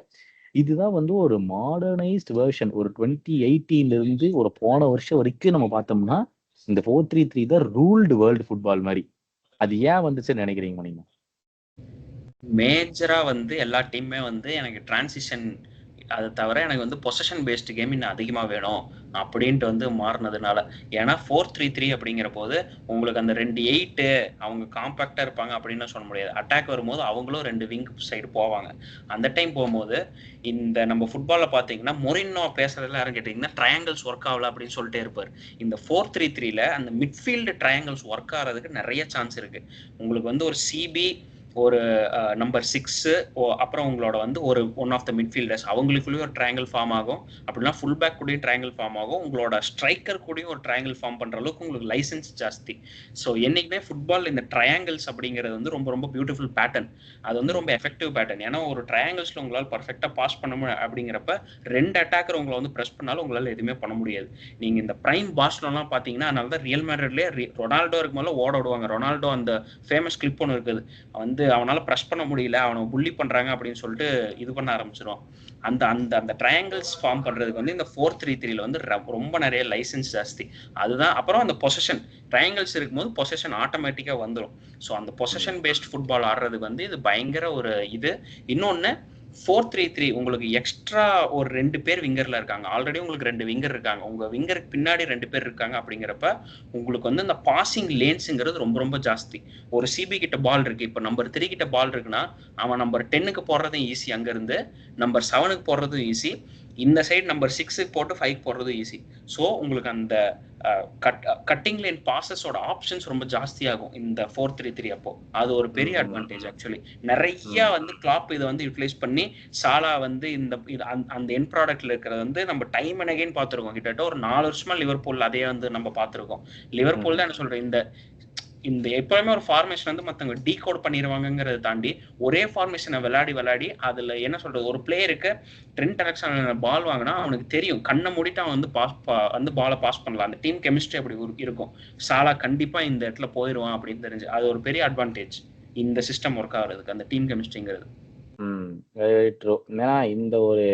இதுதான் வந்து ஒரு மாடர்னைஸ்ட் வெர்ஷன். ஒரு 2018 இருந்து ஒரு போன வருஷம் வரைக்கும் நம்ம பார்த்தோம்னா இந்த 4-3-3 தான் ரூல்டு வேர்ல்டு ஃபுட்பால் மாதிரி. அது ஏன் வந்துச்சுன்னு நினைக்கிறீங்க நீங்க? மேஜரா வந்து எல்லா டீமுமே வந்து எனக்கு டிரான்சிஷன் அதை தவிர எனக்கு வந்து பொசஷன் பேஸ்டு கேம் இன்னும் அதிகமாக வேணும் அப்படின்ட்டு வந்து மாறினதுனால. ஏன்னா 4-3-3 அப்படிங்கிற போது உங்களுக்கு அந்த 2-8 அவங்க காம்பாக்டா இருப்பாங்க அப்படின்னு சொல்ல முடியாது. அட்டாக் வரும்போது அவங்களும் 2 விங் சைடு போவாங்க. அந்த டைம் போகும்போது இந்த நம்ம ஃபுட்பால்ல பார்த்தீங்கன்னா மொரினோ பேசுறதுல யாரும் கேட்டீங்கன்னா ட்ரையாங்கிள்ஸ் ஒர்க் ஆகல அப்படின்னு சொல்லிட்டே இருப்பார். இந்த 4-3-3ல அந்த மிட்ஃபீல்டு ட்ரையாங்கிள்ஸ் ஒர்க் ஆகிறதுக்கு நிறைய சான்ஸ் இருக்கு. உங்களுக்கு வந்து ஒரு சிபி, ஒரு நம்பர் 6, அப்புறம் உங்களோட வந்து ஒரு ஒன் ஆஃப் த மிட்ஃபீல்டர்ஸ் அவங்களுக்குள்ளேயும் ஒரு ட்ரையாங்கிள் ஃபார்ம் ஆகும். அப்படின்னா ஃபுல் பேக் கூடயும் ட்ரையாங்கிள் ஃபார்ம் ஆகும். உங்களோட ஸ்ட்ரைக்கர் கூடயும் ஒரு ட்ரையாங்கிள் ஃபார்ம் பண்ற அளவுக்கு உங்களுக்கு லைசன்ஸ் ஜாஸ்தி. ஸோ என்னைக்குமே ஃபுட்பால் இந்த ட்ரையாங்கிள்ஸ் அப்படிங்கிறது வந்து ரொம்ப ரொம்ப பியூட்டிஃபுல் பேட்டர்ன். அது வந்து ரொம்ப எஃபெக்டிவ் பேட்டர்ன். ஏன்னா ஒரு ட்ரையாங்கிள்ஸ்ல உங்களால் பர்ஃபெக்டா பாஸ் பண்ண முடியும் அப்படிங்கிறப்ப 2 அட்டாக்கர் உங்களை வந்து ப்ரெஸ் பண்ணாலும் உங்களால் எதுவுமே பண்ண முடியாது. நீங்க இந்த பிரைம் பார்சலோனா பாத்தீங்கன்னா அதனால தான் ரியல் மேட்ரிட்லயே ரொனால்டோ இருக்கு மேல ஓட விடுவாங்க. ரொனால்டோ அந்த ஃபேமஸ் கிளிப் ஒன்று இருக்குது. வந்து அவனால பிரஸ் பண்ண முடியல, அவனை புள்ளி பண்றாங்க அப்படின்னு சொல்லிட்டு இது பண்ண ஆரம்பிச்சிடும். அந்த அந்த அந்த ட்ரையாங்கிள்ஸ் ஃபார்ம் பண்றதுக்கு வந்து இந்த 4-3-3ல வந்து ரொம்ப நிறைய லைசன்ஸ் ஜாஸ்தி. அதுதான். அப்புறம் அந்த பொசஷன் ட்ரையாங்கிள்ஸ் இருக்கும்போது பொசஷன் ஆட்டோமேட்டிக்கா வந்துடும். ஸோ அந்த பொசஷன் பேஸ்ட் ஃபுட்பால் ஆடுறதுக்கு வந்து இது பயங்கர ஒரு இது. இன்னொன்னு 4-3-3 உங்களுக்கு எக்ஸ்ட்ரா ஒரு 2 பேர் விங்கர்ல இருக்காங்க. ஆல்ரெடி உங்களுக்கு 2 விங்கர் இருக்காங்க. உங்க விங்கருக்கு பின்னாடி 2 பேர் இருக்காங்க அப்படிங்கிறப்ப உங்களுக்கு வந்து அந்த பாசிங் லேன்ஸ்ங்கிறது ரொம்ப ரொம்ப ஜாஸ்தி. ஒரு சிபி கிட்ட பால் இருக்கு, இப்ப நம்பர் 3 கிட்ட பால் இருக்குன்னா அவன் நம்பர் 10க்கு போடுறதும் ஈஸி, அங்க இருந்து நம்பர் 7க்கு போடுறதும் ஈஸி, இந்த சைடு நம்பர் 6க்கு போட்டு 5க்கு போடுறதும் ஈஸி. ஸோ உங்களுக்கு அந்த கட்டிங் லைன் பாசஸோட ஆப்ஷன்ஸ் ரொம்ப ஜாஸ்தியாகும் இந்த 4-3-3 அப்போ. அது ஒரு பெரிய அட்வான்டேஜ் ஆக்சுவலி. நிறைய வந்து கிளாப் இதை வந்து யூட்டிலைஸ் பண்ணி சாலா வந்து அந்த என் ப்ராடக்ட்ல இருக்கிறது வந்து நம்ம டைம் அண்ட் அகைன் பார்த்துருக்கோம். கிட்டத்தட்ட ஒரு 4 வருஷமா லிவர்பூல் அதே வந்து நம்ம பார்த்துருக்கோம். லிவர்பூல் தான் என்ன சொல்றேன், இந்த எப்பவுமே ஒரு ஃபார்மேஷன் வந்து மத்தவங்க டீகோட் பண்ணிடுவாங்கிறத தாண்டி ஒரே ஃபார்மேஷனை விளையாடி அதுல என்ன சொல்றது, ஒரு பிளேயருக்கு ட்ரெண்ட் அலெக்சாண்டர் பால் வாங்கினா அவனுக்கு தெரியும், கண்ணை மூடிட்டு அவன் வந்து பாலை பாஸ் பண்ணலாம். அந்த டீம் கெமிஸ்ட்ரி அப்படி இருக்கும். சாலா கண்டிப்பா இந்த இடத்துல போயிடுவான் அப்படின்னு தெரிஞ்சு அது ஒரு பெரிய அட்வான்டேஜ் இந்த சிஸ்டம் ஒர்க் ஆகுறதுக்கு, அந்த டீம் கெமிஸ்ட்ரிங்கிறது. Very true. ஏன்னா இந்த ஒரு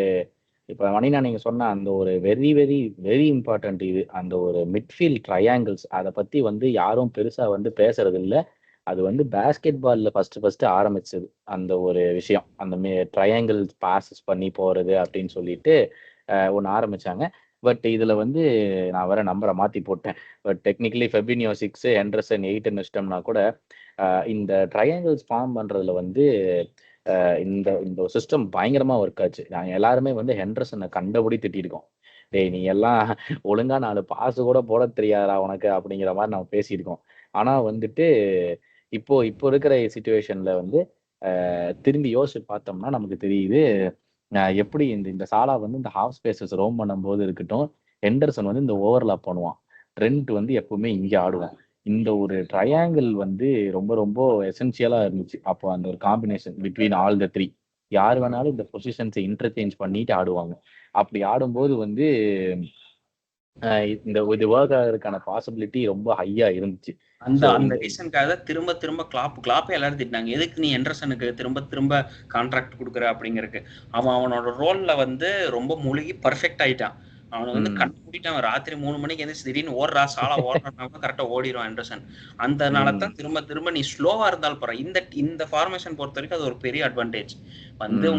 இப்போ மணினா நீங்கள் சொன்ன அந்த ஒரு வெரி வெரி வெரி இம்பார்ட்டன்ட் இது, அந்த ஒரு மிட்ஃபீல்ட் ட்ரையாங்கிள்ஸ், அதை பற்றி வந்து யாரும் பெருசாக வந்து பேசுறது இல்லை. அது வந்து பேஸ்கெட் பாலில் ஃபஸ்ட்டு ஆரம்பிச்சது அந்த ஒரு விஷயம், அந்த ட்ரையாங்கிள் பாசஸ் பண்ணி போகிறது அப்படின்னு சொல்லிட்டு ஒன்று ஆரம்பித்தாங்க. பட் இதில் வந்து நான் வேற நம்பரை மாற்றி போட்டேன். பட் டெக்னிக்கலி ஃபெபினியோ 6, ஹெண்டர்சன் 8ன்னு வச்சிட்டோம்னா கூட இந்த ட்ரையாங்கிள்ஸ் ஃபார்ம் பண்ணுறதுல வந்து இந்த இந்த சிஸ்டம் பயங்கரமா ஒர்க் ஆச்சு. நாங்கள் எல்லாருமே வந்து ஹெண்டர்சனை கண்டபடி திட்டிருக்கோம். டேய் நீ எல்லாம் ஒழுங்கா 4 பாஸ் கூட போட தெரியாதா உனக்கு அப்படிங்கிற மாதிரி நம்ம பேசியிருக்கோம். ஆனா வந்துட்டு இப்போ இருக்கிற சுச்சுவேஷன்ல வந்து திரும்பி யோசிச்சு பார்த்தோம்னா நமக்கு தெரியுது எப்படி இந்த சாலா வந்து இந்த ஹாஃப் ஸ்பேசஸ் ரோம் பண்ணும்போது இருக்கட்டும், ஹெண்டர்சன் வந்து இந்த ஓவர்லாப் பண்ணுவான், ட்ரெண்ட் வந்து எப்பவுமே இங்கே ஆடுவான். இந்த ஒரு ட்ரையாங்கிள் வந்து ரொம்ப ரொம்ப எசென்சியலா இருந்துச்சு அப்போ. அந்த ஒரு காம்பினேஷன் பிட்வீன் ஆல் த 3, யார் வேணாலும் இந்த பொசிஷன்ஸை இன்டர்சேஞ்ச் பண்ணிட்டு ஆடுவாங்க. அப்படி ஆடும்போது வந்து இந்த இது ஒர்க் ஆகிறதுக்கான பாசிபிலிட்டி ரொம்ப ஹையா இருந்துச்சு. அந்த ரீசனுக்காக திரும்ப திரும்ப கிளாப்பே எல்லாரும் திட்டினாங்க, எதுக்கு நீ ஹெண்டர்சனுக்கு திரும்ப திரும்ப கான்ட்ராக்ட் கொடுக்குற அப்படிங்கிறதுக்கு. அவனோட ரோல்ல வந்து ரொம்ப மூழ்கி பர்ஃபெக்ட் ஆயிட்டான். அவனை வந்து கண்டுபிடிட்டு அவன் ராத்திரி 3 மணிக்கு எந்திரிச்சு திடீர்னு ஓடுறா சாலா ஓடுறாங்க, கரெக்டா ஓடிடுவான் ஹெண்டர்சன். அதனாலதான் திரும்ப திரும்ப நீ ஸ்லோவா இருந்தாலும் போற இந்த ஃபார்மேஷன் பொறுத்த வரைக்கும் அது ஒரு பெரிய அட்வான்டேஜ். வந்து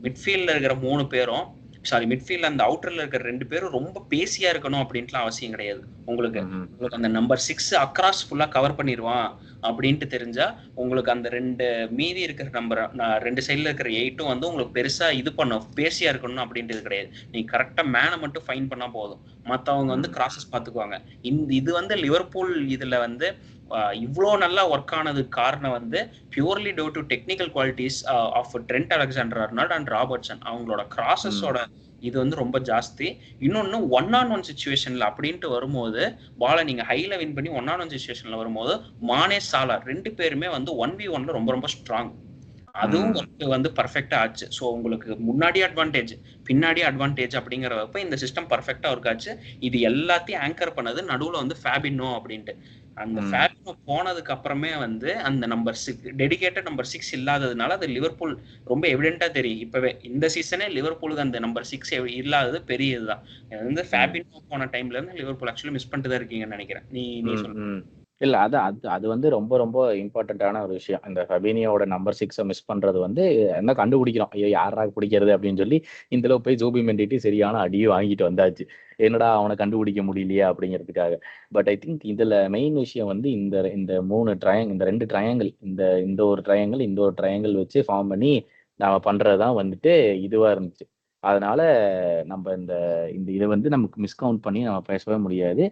மிட்ஃபீல்ட்ல இருக்கிற 3 பேரும், சாரி மிட்ஃபீல்ட்ல அந்த அவுட்டர்ல இருக்கிற 2 பேரும் ரொம்ப பேசியா இருக்கணும் அப்படின்ட்டுலாம் அவசியம் கிடையாது. உங்களுக்கு அந்த நம்பர் 6 அக்ராஸ் ஃபுல்லா கவர் பண்ணிடுவான் அப்படின்ட்டு தெரிஞ்சா உங்களுக்கு அந்த மீதி இருக்கிற நம்பர் 2 சைட்ல இருக்கிற 8ம் வந்து உங்களுக்கு பெருசா இது பண்ணும், பேசியா இருக்கணும் அப்படின்றது கிடையாது. நீ கரெக்டா மேனை மட்டும் ஃபைன் பண்ணா போதும், மத்தவங்க வந்து கிராசஸ் பாத்துக்குவாங்க. இது வந்து லிவர்பூல் இதுல வந்து இவ்வளோ நல்லா ஒர்க் ஆனது காரணம் வந்து purely due to technical qualities of Trent Alexander Arnold and Robertson. அவங்களோட கிராசஸோட இது வந்து ரொம்ப ஜாஸ்தி. இன்னொன்னு 1-on-1 சிச்சுவேஷன்ல அப்படின்ட்டு வரும்போது பாலை நீங்க ஹைல வின் பண்ணி 1-on-1 சிச்சுவேஷன்ல வரும்போது மானே சாலா 2 பேருமே வந்து 1v1ல ரொம்ப ரொம்ப ஸ்ட்ராங். அதுவும் வந்து பர்ஃபெக்டா ஆச்சு. ஸோ உங்களுக்கு முன்னாடி அட்வான்டேஜ் பின்னாடி அட்வான்டேஜ் அப்படிங்கிறப்ப இந்த சிஸ்டம் பர்ஃபெக்டா ஒர்க் ஆச்சு. இது எல்லாத்தையும் ஆங்கர் பண்ணது நடுவுல வந்து ஃபேபினோ அப்படின்ட்டு. அந்த ஃபேபினோ போனதுக்கு அப்புறமே வந்து அந்த நம்பர் 6 டெடிகேட்டட் நம்பர் 6 இல்லாததுனால அது லிவர்பூல் ரொம்ப எவிடென்ட்டா தெரியும். இப்பவே இந்த சீசனே லிவர்பூலுக்கு அந்த நம்பர் 6 இல்லாதது பெரிய இதுதான். வந்து ஃபேபினோ போன டைம்ல இருந்து லிவர்பூல் ஆக்சுவலி மிஸ் பண்ணிட்டு தான் இருக்கீங்கன்னு நினைக்கிறேன். நீ சொல்லு. இல்ல அது வந்து ரொம்ப ரொம்ப இம்பார்ட்டன்டான ஒரு விஷயம். இந்த ஃபெபினியோட நம்பர் 6 மிஸ் பண்றது வந்து என்ன கண்டுபிடிக்கிறோம், ஐயோ யாரா பிடிக்கிறது அப்படின்னு சொல்லி இந்த போய் ஜூபி மெண்டிட்டி சரியான அடியும் வாங்கிட்டு வந்தாச்சு. என்னடா அவனை கண்டுபிடிக்க முடியலையா அப்படிங்கிறதுக்காக. பட் ஐ திங்க் இதுல மெயின் விஷயம் வந்து இந்த இந்த 3 ட்ரையாங்கிள், இந்த 2 ட்ரையாங்கிள், இந்த ஒரு ட்ரையாங்கிள் இந்த ஒரு ட்ரையாங்கிள் வச்சு ஃபார்ம் பண்ணி நாம பண்றதுதான் வந்துட்டு இதுவா இருந்துச்சு. அதனால நம்ம இந்த இதை வந்து நமக்கு மிஸ்கவுண்ட் பண்ணி நம்ம பேசவே முடியாது.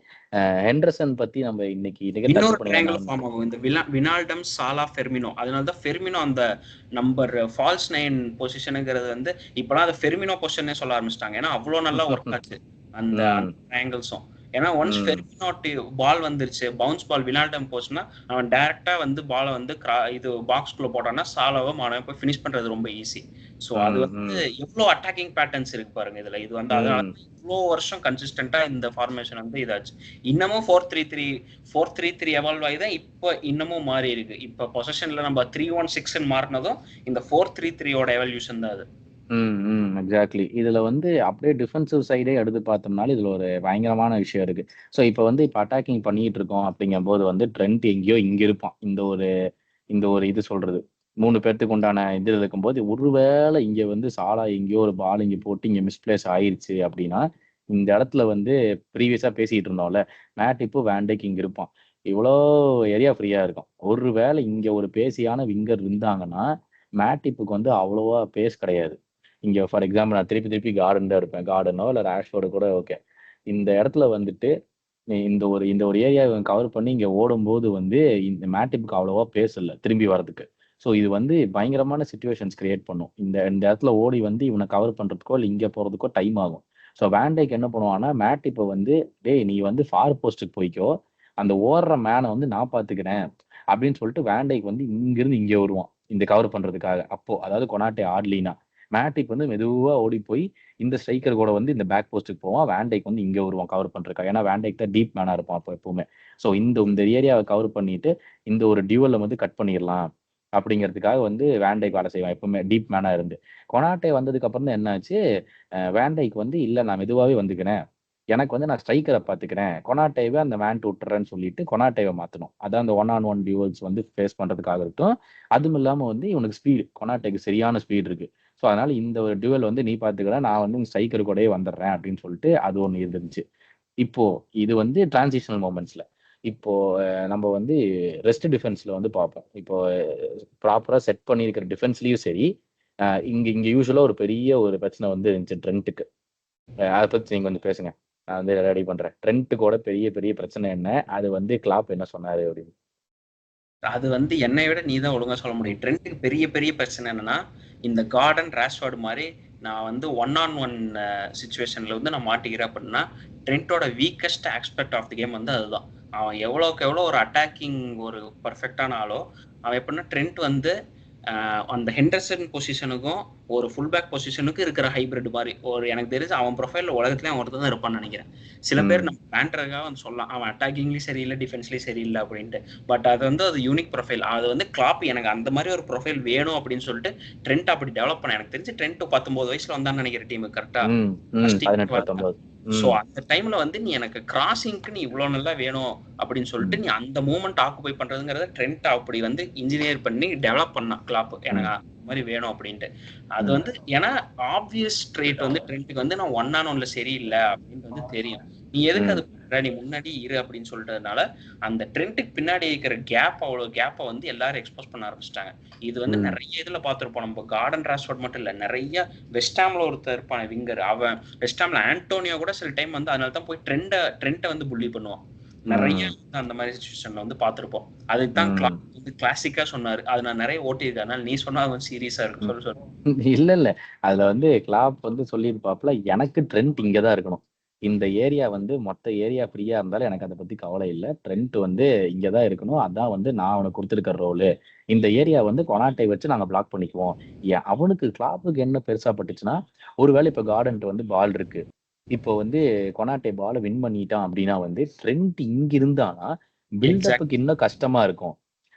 ஹெண்டர்சன் பத்தி நம்ம இன்னைக்கு இன்னொரு ட்ரையாங்கிள் ஃபார்ம் ஆகும், இந்த வினால்டம் சாலா ஃபெர்மினோ. அதனாலதான் ஃபெர்மினோ அந்த நம்பர் ஃபால்ஸ் 9 பொசிஷனுங்கிறது வந்து இப்பெல்லாம் அதை ஃபெர்மினோ பொசிஷனே சொல்ல ஆரம்பிச்சிட்டாங்க. ஏன்னா அவ்வளவு நல்லா ஒர்க் ஆச்சு அந்த ட்ரையாங்கிள்ஸும். ஏன்னா ஒன்ஸ் ஃபெர்மினோ பால் வந்துருச்சு, பவுன்ஸ் பால் வினால்டம் போச்சுன்னா அவன் டைரக்டா வந்து பாலை வந்து இது பாக்ஸ்குள்ள போட்டான்னா சாலாவை மானவை போய் ஃபினிஷ் பண்றது ரொம்ப ஈஸி. ஸோ அது வந்து எவ்வளவு அட்டாக்கிங் பேட்டர்ன்ஸ் இருக்கு பாருங்க இதுல. இது வந்து அதனால இவ்வளோ வருஷம் கன்சிஸ்டன்டா இந்த ஃபார்மேஷன் வந்து இதாச்சு. இன்னமும் 4-3-3 எவால்வ் ஆகி தான் இப்போ இன்னமும் மாறி இருக்கு. இப்போ பொசிஷன்ல நம்ம 3-1-6 மாறினதும் இந்த 4-3-3யோட எவல்யூஷன் தான் அது. எக்ஸாக்ட்லி. இதுல வந்து அப்படியே டிஃபென்சிவ் சைடே எடுத்து பார்த்தோம்னாலும் இதுல ஒரு பயங்கரமான விஷயம் இருக்கு. ஸோ இப்போ வந்து இப்போ அட்டாக்கிங் பண்ணிட்டு இருக்கோம் அப்படிங்கும் போது வந்து ட்ரெண்ட் எங்கேயோ இங்க இருப்பான். இந்த ஒரு இது சொல்றது 3 பேர்த்துக்கு உண்டான இது இருக்கும்போது ஒருவேளை இங்க வந்து சாலா எங்கேயோ ஒரு பால் இங்க போட்டு இங்க மிஸ்பிளேஸ் ஆயிருச்சு அப்படின்னா இந்த இடத்துல வந்து ப்ரீவியஸா பேசிட்டு இருந்தோம்ல, மேட் இப்போ வேண்டைக்கு இங்க இருப்பான், இவ்வளோ ஏரியா ஃப்ரீயா இருக்கும். ஒருவேளை இங்க ஒரு பேசியான விங்கர் இருந்தாங்கன்னா மேட்டிப்புக்கு வந்து அவ்வளோவா பேஸ் கிடையாது. இங்க ஃபார் எக்ஸாம்பிள் நான் திருப்பி கார்டன் தான் இருப்பேன், கார்டனோ இல்லை ரேஷ்ஃபோர்டு கூட ஓகே. இந்த இடத்துல வந்துட்டு இந்த ஒரு ஏரியாவை கவர் பண்ணி இங்க ஓடும்போது வந்து இந்த மேட்டிப்க்கு அவ்வளவா பேசல திரும்பி வர்றதுக்கு. ஸோ இது வந்து பயங்கரமான சுச்சுவேஷன்ஸ் கிரியேட் பண்ணும். இந்த இந்த இடத்துல ஓடி வந்து இவனை கவர் பண்றதுக்கோ இல்லை இங்க போறதுக்கோ டைம் ஆகும். ஸோ வேண்டைக்கு என்ன பண்ணுவான்னா மேட்டிப்பை வந்து டேய் நீ வந்து ஃபார் போஸ்ட்டுக்கு போய்க்கோ, அந்த ஓடுற மேனை வந்து நான் பாத்துக்கிறேன் அப்படின்னு சொல்லிட்டு வேண்டைக்கு வந்து இங்கிருந்து இங்கே வருவான் இந்த கவர் பண்றதுக்காக. அப்போ அதாவது கொனாட்டே ஆடலினா மேட்டிப் வந்து மெதுவா ஓடி போய் இந்த ஸ்ட்ரைக்கர் கூட வந்து இந்த பேக் போஸ்ட்டுக்கு போவான். வேண்டைக்கு வந்து இங்க வருவான் கவர் பண்றதுக்காக. ஏன்னா வேண்டைக்கு தான் டீப் மேனா இருப்பான் அப்போ எப்பவுமே. ஸோ இந்த இந்த ஏரியாவை கவர் பண்ணிட்டு இந்த ஒரு டியூவலை வந்து கட் பண்ணிடலாம் அப்படிங்கிறதுக்காக வந்து வேண்டைக்கு வேலை செய்வான் எப்பவுமே டீப் மேனா இருந்து. கொனாட்டே வந்ததுக்கு அப்புறம் தான் என்ன ஆச்சு, வேண்டைக்கு வந்து இல்ல நான் மெதுவாவே வந்துக்கிறேன், எனக்கு வந்து நான் ஸ்ட்ரைக்கரை பார்த்துக்கிறேன், கொனாட்டேவை அந்த மேன் விட்டுறேன்னு சொல்லிட்டு கொனாட்டேவை மாத்தணும். அதான் அந்த 1-on-1 டியூவல்ஸ் வந்து ஃபேஸ் பண்றதுக்காக இருக்கட்டும். அதுவும் இல்லாம வந்து இவனுக்கு ஸ்பீடு, கொனாட்டேக்கு சரியான ஸ்பீடு இருக்கு. ஸோ அதனால இந்த ஒரு டியூவல் வந்து நீ பாத்துக்கிற, நான் வந்து ஸ்ட்ரைக்கர் கூடயே வந்துடுறேன் அப்படின்னு சொல்லிட்டு அது ஒன்று இருந்துச்சு. இப்போ இது வந்து டிரான்சிஷனல் மூமெண்ட்ஸ்ல. இப்போ நம்ம வந்து ரெஸ்ட் டிஃபென்ஸ்ல வந்து பார்ப்போம். இப்போ ப்ராப்பரா செட் பண்ணியிருக்கிற டிஃபென்ஸ்லயும் சரி, இங்க இங்க யூஸ்வலா ஒரு பெரிய ஒரு பிரச்சனை வந்து இருந்துச்சு ட்ரெண்ட்டுக்கு. அதை பத்தி நீங்க வந்து பேசுங்க, நான் வந்து ரெடி பண்றேன். ட்ரெண்ட்டுக்கோட பெரிய பெரிய பிரச்சனை என்ன, அது வந்து கிளாப் என்ன சொன்னாரு அப்படின்னு. அது வந்து என்னை விட நீ தான் ஒழுங்கா சொல்ல முடியும். ட்ரெண்ட்டுக்கு பெரிய பெரிய பிரச்சனை என்னன்னா, இந்த கார்டன் ராஷ்வர்டு மாதிரி நான் வந்து 1-on-1 சுச்சுவேஷன்ல வந்து நான் மாட்டிக்கிறேன் அப்படின்னா, ட்ரெண்டோட weakest aspect of the game வந்து அதுதான். அவன் எவ்வளோக்கு எவ்வளோ ஒரு அட்டாக்கிங் ஒரு பர்ஃபெக்டான ஆளோ, அவன் எப்படின்னா ட்ரெண்ட் வந்து அந்த ஹெண்டர்சன் பொசிஷனுக்கும் ஒரு ஃபுல் பேக் பொசிஷனுக்கும் இருக்கிற ஹைபிரிட் மாதிரி ஒரு எனக்கு தெரிஞ்சு அவன் ப்ரொஃபைல் உலகத்துலேயே அவன் ஒருத்தர் தான் இருப்பான்னு நினைக்கிறேன். சில பேர் நம்ம பேண்டருக்காக வந்து சொல்லலாம் அவன் அட்டாக்கிங்லேயும் சரியில்லை டிஃபென்ஸ்லேயும் சரியில்லை அப்படின்ட்டு. பட் அது வந்து அது யூனிக் ப்ரொஃபைல். அது வந்து கிளாப் எனக்கு அந்த மாதிரி ஒரு ப்ரொஃபைல் வேணும் அப்படின்னு சொல்லிட்டு ட்ரெண்ட் அப்படி டெவலப் பண்ண. எனக்கு தெரிஞ்சு ட்ரெண்ட் 19 வயசுல வந்தான்னு நினைக்கிற டீம் கரெக்டா. ஸோ அந்த டைம்ல வந்து நீ எனக்கு கிராசிங்க்கு நீ இவ்வளவு நல்லா வேணும் அப்படின்னு சொல்லிட்டு நீ அந்த மூமெண்ட் ஆக்குபை பண்றதுங்கிறத ட்ரெண்ட் அப்படி வந்து இன்ஜினியர் பண்ணி டெவலப் பண்ணா கிளாப் எனக்கு மாதிரி வேணும் அப்படின்ட்டு. அது வந்து ஏன்னா ஆப்வியஸ் ட்ரேட் வந்து ட்ரெண்ட்டுக்கு வந்து நான் 1-on-1ல சரியில்லை அப்படின்னு வந்து தெரியும். நீ எதுக்கு அது பண்ற, நீ முன்னாடி இரு அப்படின்னு சொல்றதுனால அந்த ட்ரெண்ட்டுக்கு பின்னாடி இருக்கிற அவ்வளவு கேப்பை வந்து எல்லாரும் எக்ஸ்போஸ் பண்ண ஆரம்பிச்சிட்டாங்க. இது வந்து நிறைய இதுல பார்த்திருப்போம். நம்ம கார்டன் ராஷ்வர்ட் மட்டும் இல்ல, நிறைய வெஸ்டாம்ல ஒருத்தர் இருப்பான் விங்கர். அவன் வெஸ்டாம்ல ஆண்டோனியோ கூட சில டைம் வந்து அதனால தான் போய் ட்ரெண்ட்டை வந்து புள்ளி பண்ணுவான். நிறைய அந்த மாதிரி சிச்சுவேஷன்ல வந்து பார்த்திருப்போம். அதுதான் வந்து கிளாசிக்கா சொன்னாரு. அது நான் நிறைய ஓட்டியிருக்கேன். அதனால நீ சொன்னா சீரியஸா இருக்கு. சொல்லு. இல்ல அதுல வந்து கிளாப் வந்து சொல்லியிருப்பாப்ல, எனக்கு ட்ரெண்ட் இங்கதான் இருக்கணும், இந்த ஏரியா வந்து மொத்த ஏரியா ஃப்ரீயா இருந்தாலும் எனக்கு அதை பத்தி கவலை இல்லை, ட்ரெண்ட் வந்து இங்கதான் இருக்கணும், அதான் வந்து நான் அவனுக்கு கொடுத்துருக்கிற ரோலு, இந்த ஏரியா வந்து கொனாட்டை வச்சு நாங்க பிளாக் பண்ணிக்குவோம். அவனுக்கு கிளாப்புக்கு என்ன பெருசா பட்டுச்சுன்னா, ஒருவேளை இப்ப கார்டன்ட்டு வந்து பால் இருக்கு, இப்போ வந்து கொனாட்டே பாலை வின் பண்ணிட்டான் அப்படின்னா வந்து ட்ரெண்ட் இங்க இருந்தானா பில்டப்புக்கு இன்னும் கஷ்டமா இருக்கும்,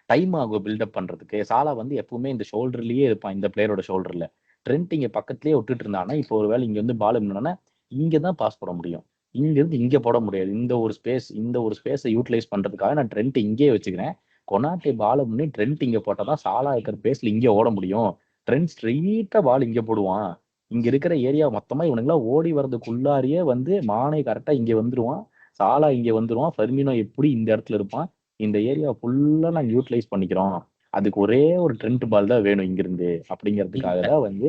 டைம் ஆகும் பில்டப் பண்றதுக்கு. சாலா வந்து எப்பவுமே இந்த ஷோல்டர்லயே இருப்பான், இந்த பிளேயரோட ஷோல்டர்ல. ட்ரெண்ட் இங்க பக்கத்துலயே விட்டுட்டு இருந்தானா இப்போ ஒருவேளை இங்க வந்து பால் என்னன்னா இங்கதான் பாஸ் போட முடியும், இங்க இருந்து இங்க போட முடியாது. இந்த ஒரு ஸ்பேஸை யூட்டிலைஸ் பண்றதுக்காக நான் ட்ரெண்ட் இங்கேயே வச்சுக்கிறேன், கொனாட்டே பாலை முன்னே ட்ரெண்ட் இங்க போட்டாதான் சாலா இருக்கிற பேஸ்ல இங்க ஓட முடியும், ட்ரெண்ட் ஸ்ட்ரெயிட்டா பால் இங்க போடுவான், இங்க இருக்கிற ஏரியா மொத்தமா இவனுங்களாம் ஓடி வர்றதுக்குள்ளாரியே வந்து மானே கரெக்டா இங்க வந்துருவான், சாலா இங்க வந்துருவான், ஃபெர்மினோ எப்படி இந்த இடத்துல இருப்பான், இந்த ஏரியா ஃபுல்லா நாங்க யூட்டிலைஸ் பண்ணிக்கிறோம், அதுக்கு ஒரே ஒரு ட்ரெண்ட் பால் தான் வேணும் இங்கிருந்து அப்படிங்கிறதுக்காக தான் வந்து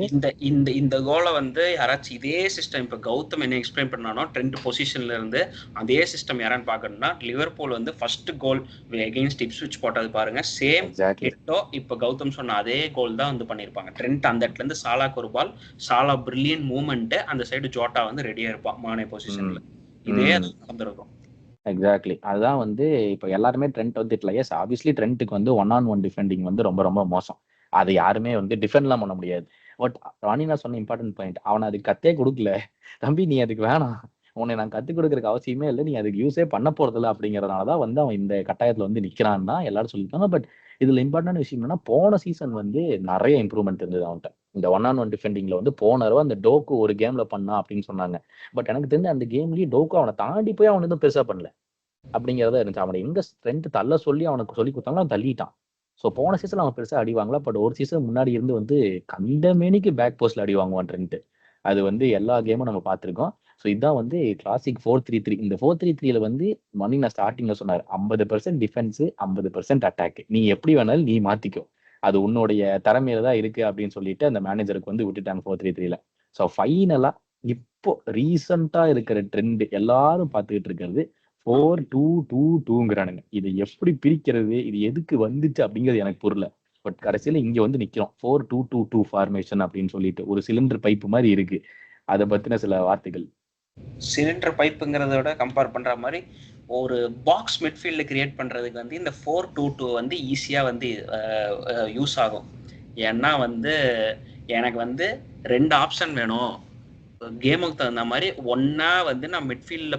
இந்த கோலை வந்து யாராச்சும் இதே சிஸ்டம் இப்ப கௌதம் என்ன எக்ஸ்பிளைன் பண்ணானோ ட்ரெண்ட் பொசிஷன்ல இருந்து அதே சிஸ்டம் யாரான்னு பாக்கணும்னா லிவர்பூல் வந்து ஃபர்ஸ்ட் கோல் அகைன்ஸ்ட் இப்ஸ்விச் போட்டது பாருங்க, சேம் ஹிட்டோ இப்ப கௌதம் சொன்ன அதே கோல் தான் வந்து பண்ணிருப்பாங்க. ட்ரெண்ட் அந்த இடத்துல இருந்து சாலாக்கு ஒரு பால், சாலா பிரில்லியன்ட் மூவ்மெண்ட், அந்த சைடு ஜோட்டா வந்து ரெடியா இருப்பான் மானே பொசிஷன்ல. இதே நடந்திருக்கும். எக்ஸாக்ட்லி அதுதான் வந்து இப்போ எல்லாருமே ட்ரெண்ட் வந்து இட்ல. எஸ் ஆப்வியஸ்லி ட்ரெண்ட்டுக்கு வந்து 1-on-1 டிஃபெண்டிங் வந்து ரொம்ப ரொம்ப மோசம், அது யாருமே வந்து டிஃபெண்ட்லாம் பண்ண முடியாது. பட் ராணினா சொன்ன இம்பார்ட்டன்ட் பாயிண்ட், அவனை அதுக்கு கத்தே கொடுக்கல, தம்பி நீ அதுக்கு வேணாம், உன்னை நான் கத்துக் கொடுக்கறதுக்கு அவசியமே இல்லை, நீ அதுக்கு யூஸே பண்ண போறது இல்லை அப்படிங்கறதுனாலதான் வந்து அவன் இந்த கட்டாயத்துல வந்து நிக்கிறான்னு தான் எல்லாரும் சொல்லியிருக்காங்க. பட் இதுல இம்பார்ட்டன்ட் விஷயம் என்னன்னா, போன சீசன் வந்து நிறைய இம்ப்ரூவ்மெண்ட் இருந்தது அவன்கிட்ட இந்த 1-on-1 டிஃபெண்டிங்ல வந்து. போன தடவை அந்த டோக்கு ஒரு கேம்ல பண்ணா அப்படின்னு சொன்னாங்க, பட் எனக்கு தெரிஞ்ச அந்த கேம்லயே டோக்கு அவனை தாண்டி போய் அவன் எதுவும் பெருசா பண்ணல அப்படிங்கிறத இருந்துச்சு. அவனை எங்க ஸ்ட்ரென்த் தள்ள சொல்லி அவனுக்கு சொல்லி கொடுத்தாங்களோ அவன் தள்ளிட்டான். ஸோ போன சீசன் அவன் பெருசா அடி வாங்கல, பட் ஒரு சீசன் முன்னாடி இருந்து வந்து கண்டமேனிக்கு பேக் போஸ்ட்ல அடி வாங்குவான் ட்ரெண்ட். அது வந்து எல்லா கேமும் நம்ம பார்த்துருக்கோம். ஸோ இதான் வந்து கிளாசிக் 4-3-3. இந்த 4-3-3ல வந்து மணி நான் ஸ்டார்டிங்ல சொன்னார் 50% டிஃபென்ஸ் 50% அட்டாக், நீ எப்படி வேணாலும் நீ மாத்திக்கோ, அது உன்னுடைய திறமையில தான் இருக்கு அப்படின்னு சொல்லிட்டு அந்த மேனேஜருக்கு வந்து விட்டுட்டாங்க 4-3-3ல. ஸோ ஃபைனலா இப்போ ரீசெண்டா இருக்கிற ட்ரெண்ட் எல்லாரும் பார்த்துக்கிட்டு இருக்கிறது 4-2-2-2ங்கிறானுங்க. இதை எப்படி பிரிக்கிறது, இது எதுக்கு வந்துச்சு அப்படிங்கிறது எனக்கு புரியல. பட் கடைசியில இங்க வந்து நிக்கிறோம் 4-2-2-2 ஃபார்மேஷன் அப்படின்னு சொல்லிட்டு ஒரு சிலிண்டர் பைப் மாதிரி இருக்கு. அதை பத்தின சில வார்த்தைகள். சிலிண்டர் பைப்புங்கிறத விட கம்பேர் பண்ற மாதிரி ஒரு பாக்ஸ் மிட்ஃபீல்டு கிரியேட் பண்றதுக்கு வந்து இந்த 4-2-2 வந்து ஈஸியா வந்து யூஸ் ஆகும். ஏன்னா வந்து எனக்கு வந்து 2 ஆப்ஷன் வேணும். கேமுக்கு தகுந்த மாதிரி ஒன்னா வந்து நான் மிட்ஃபீல்ட்ல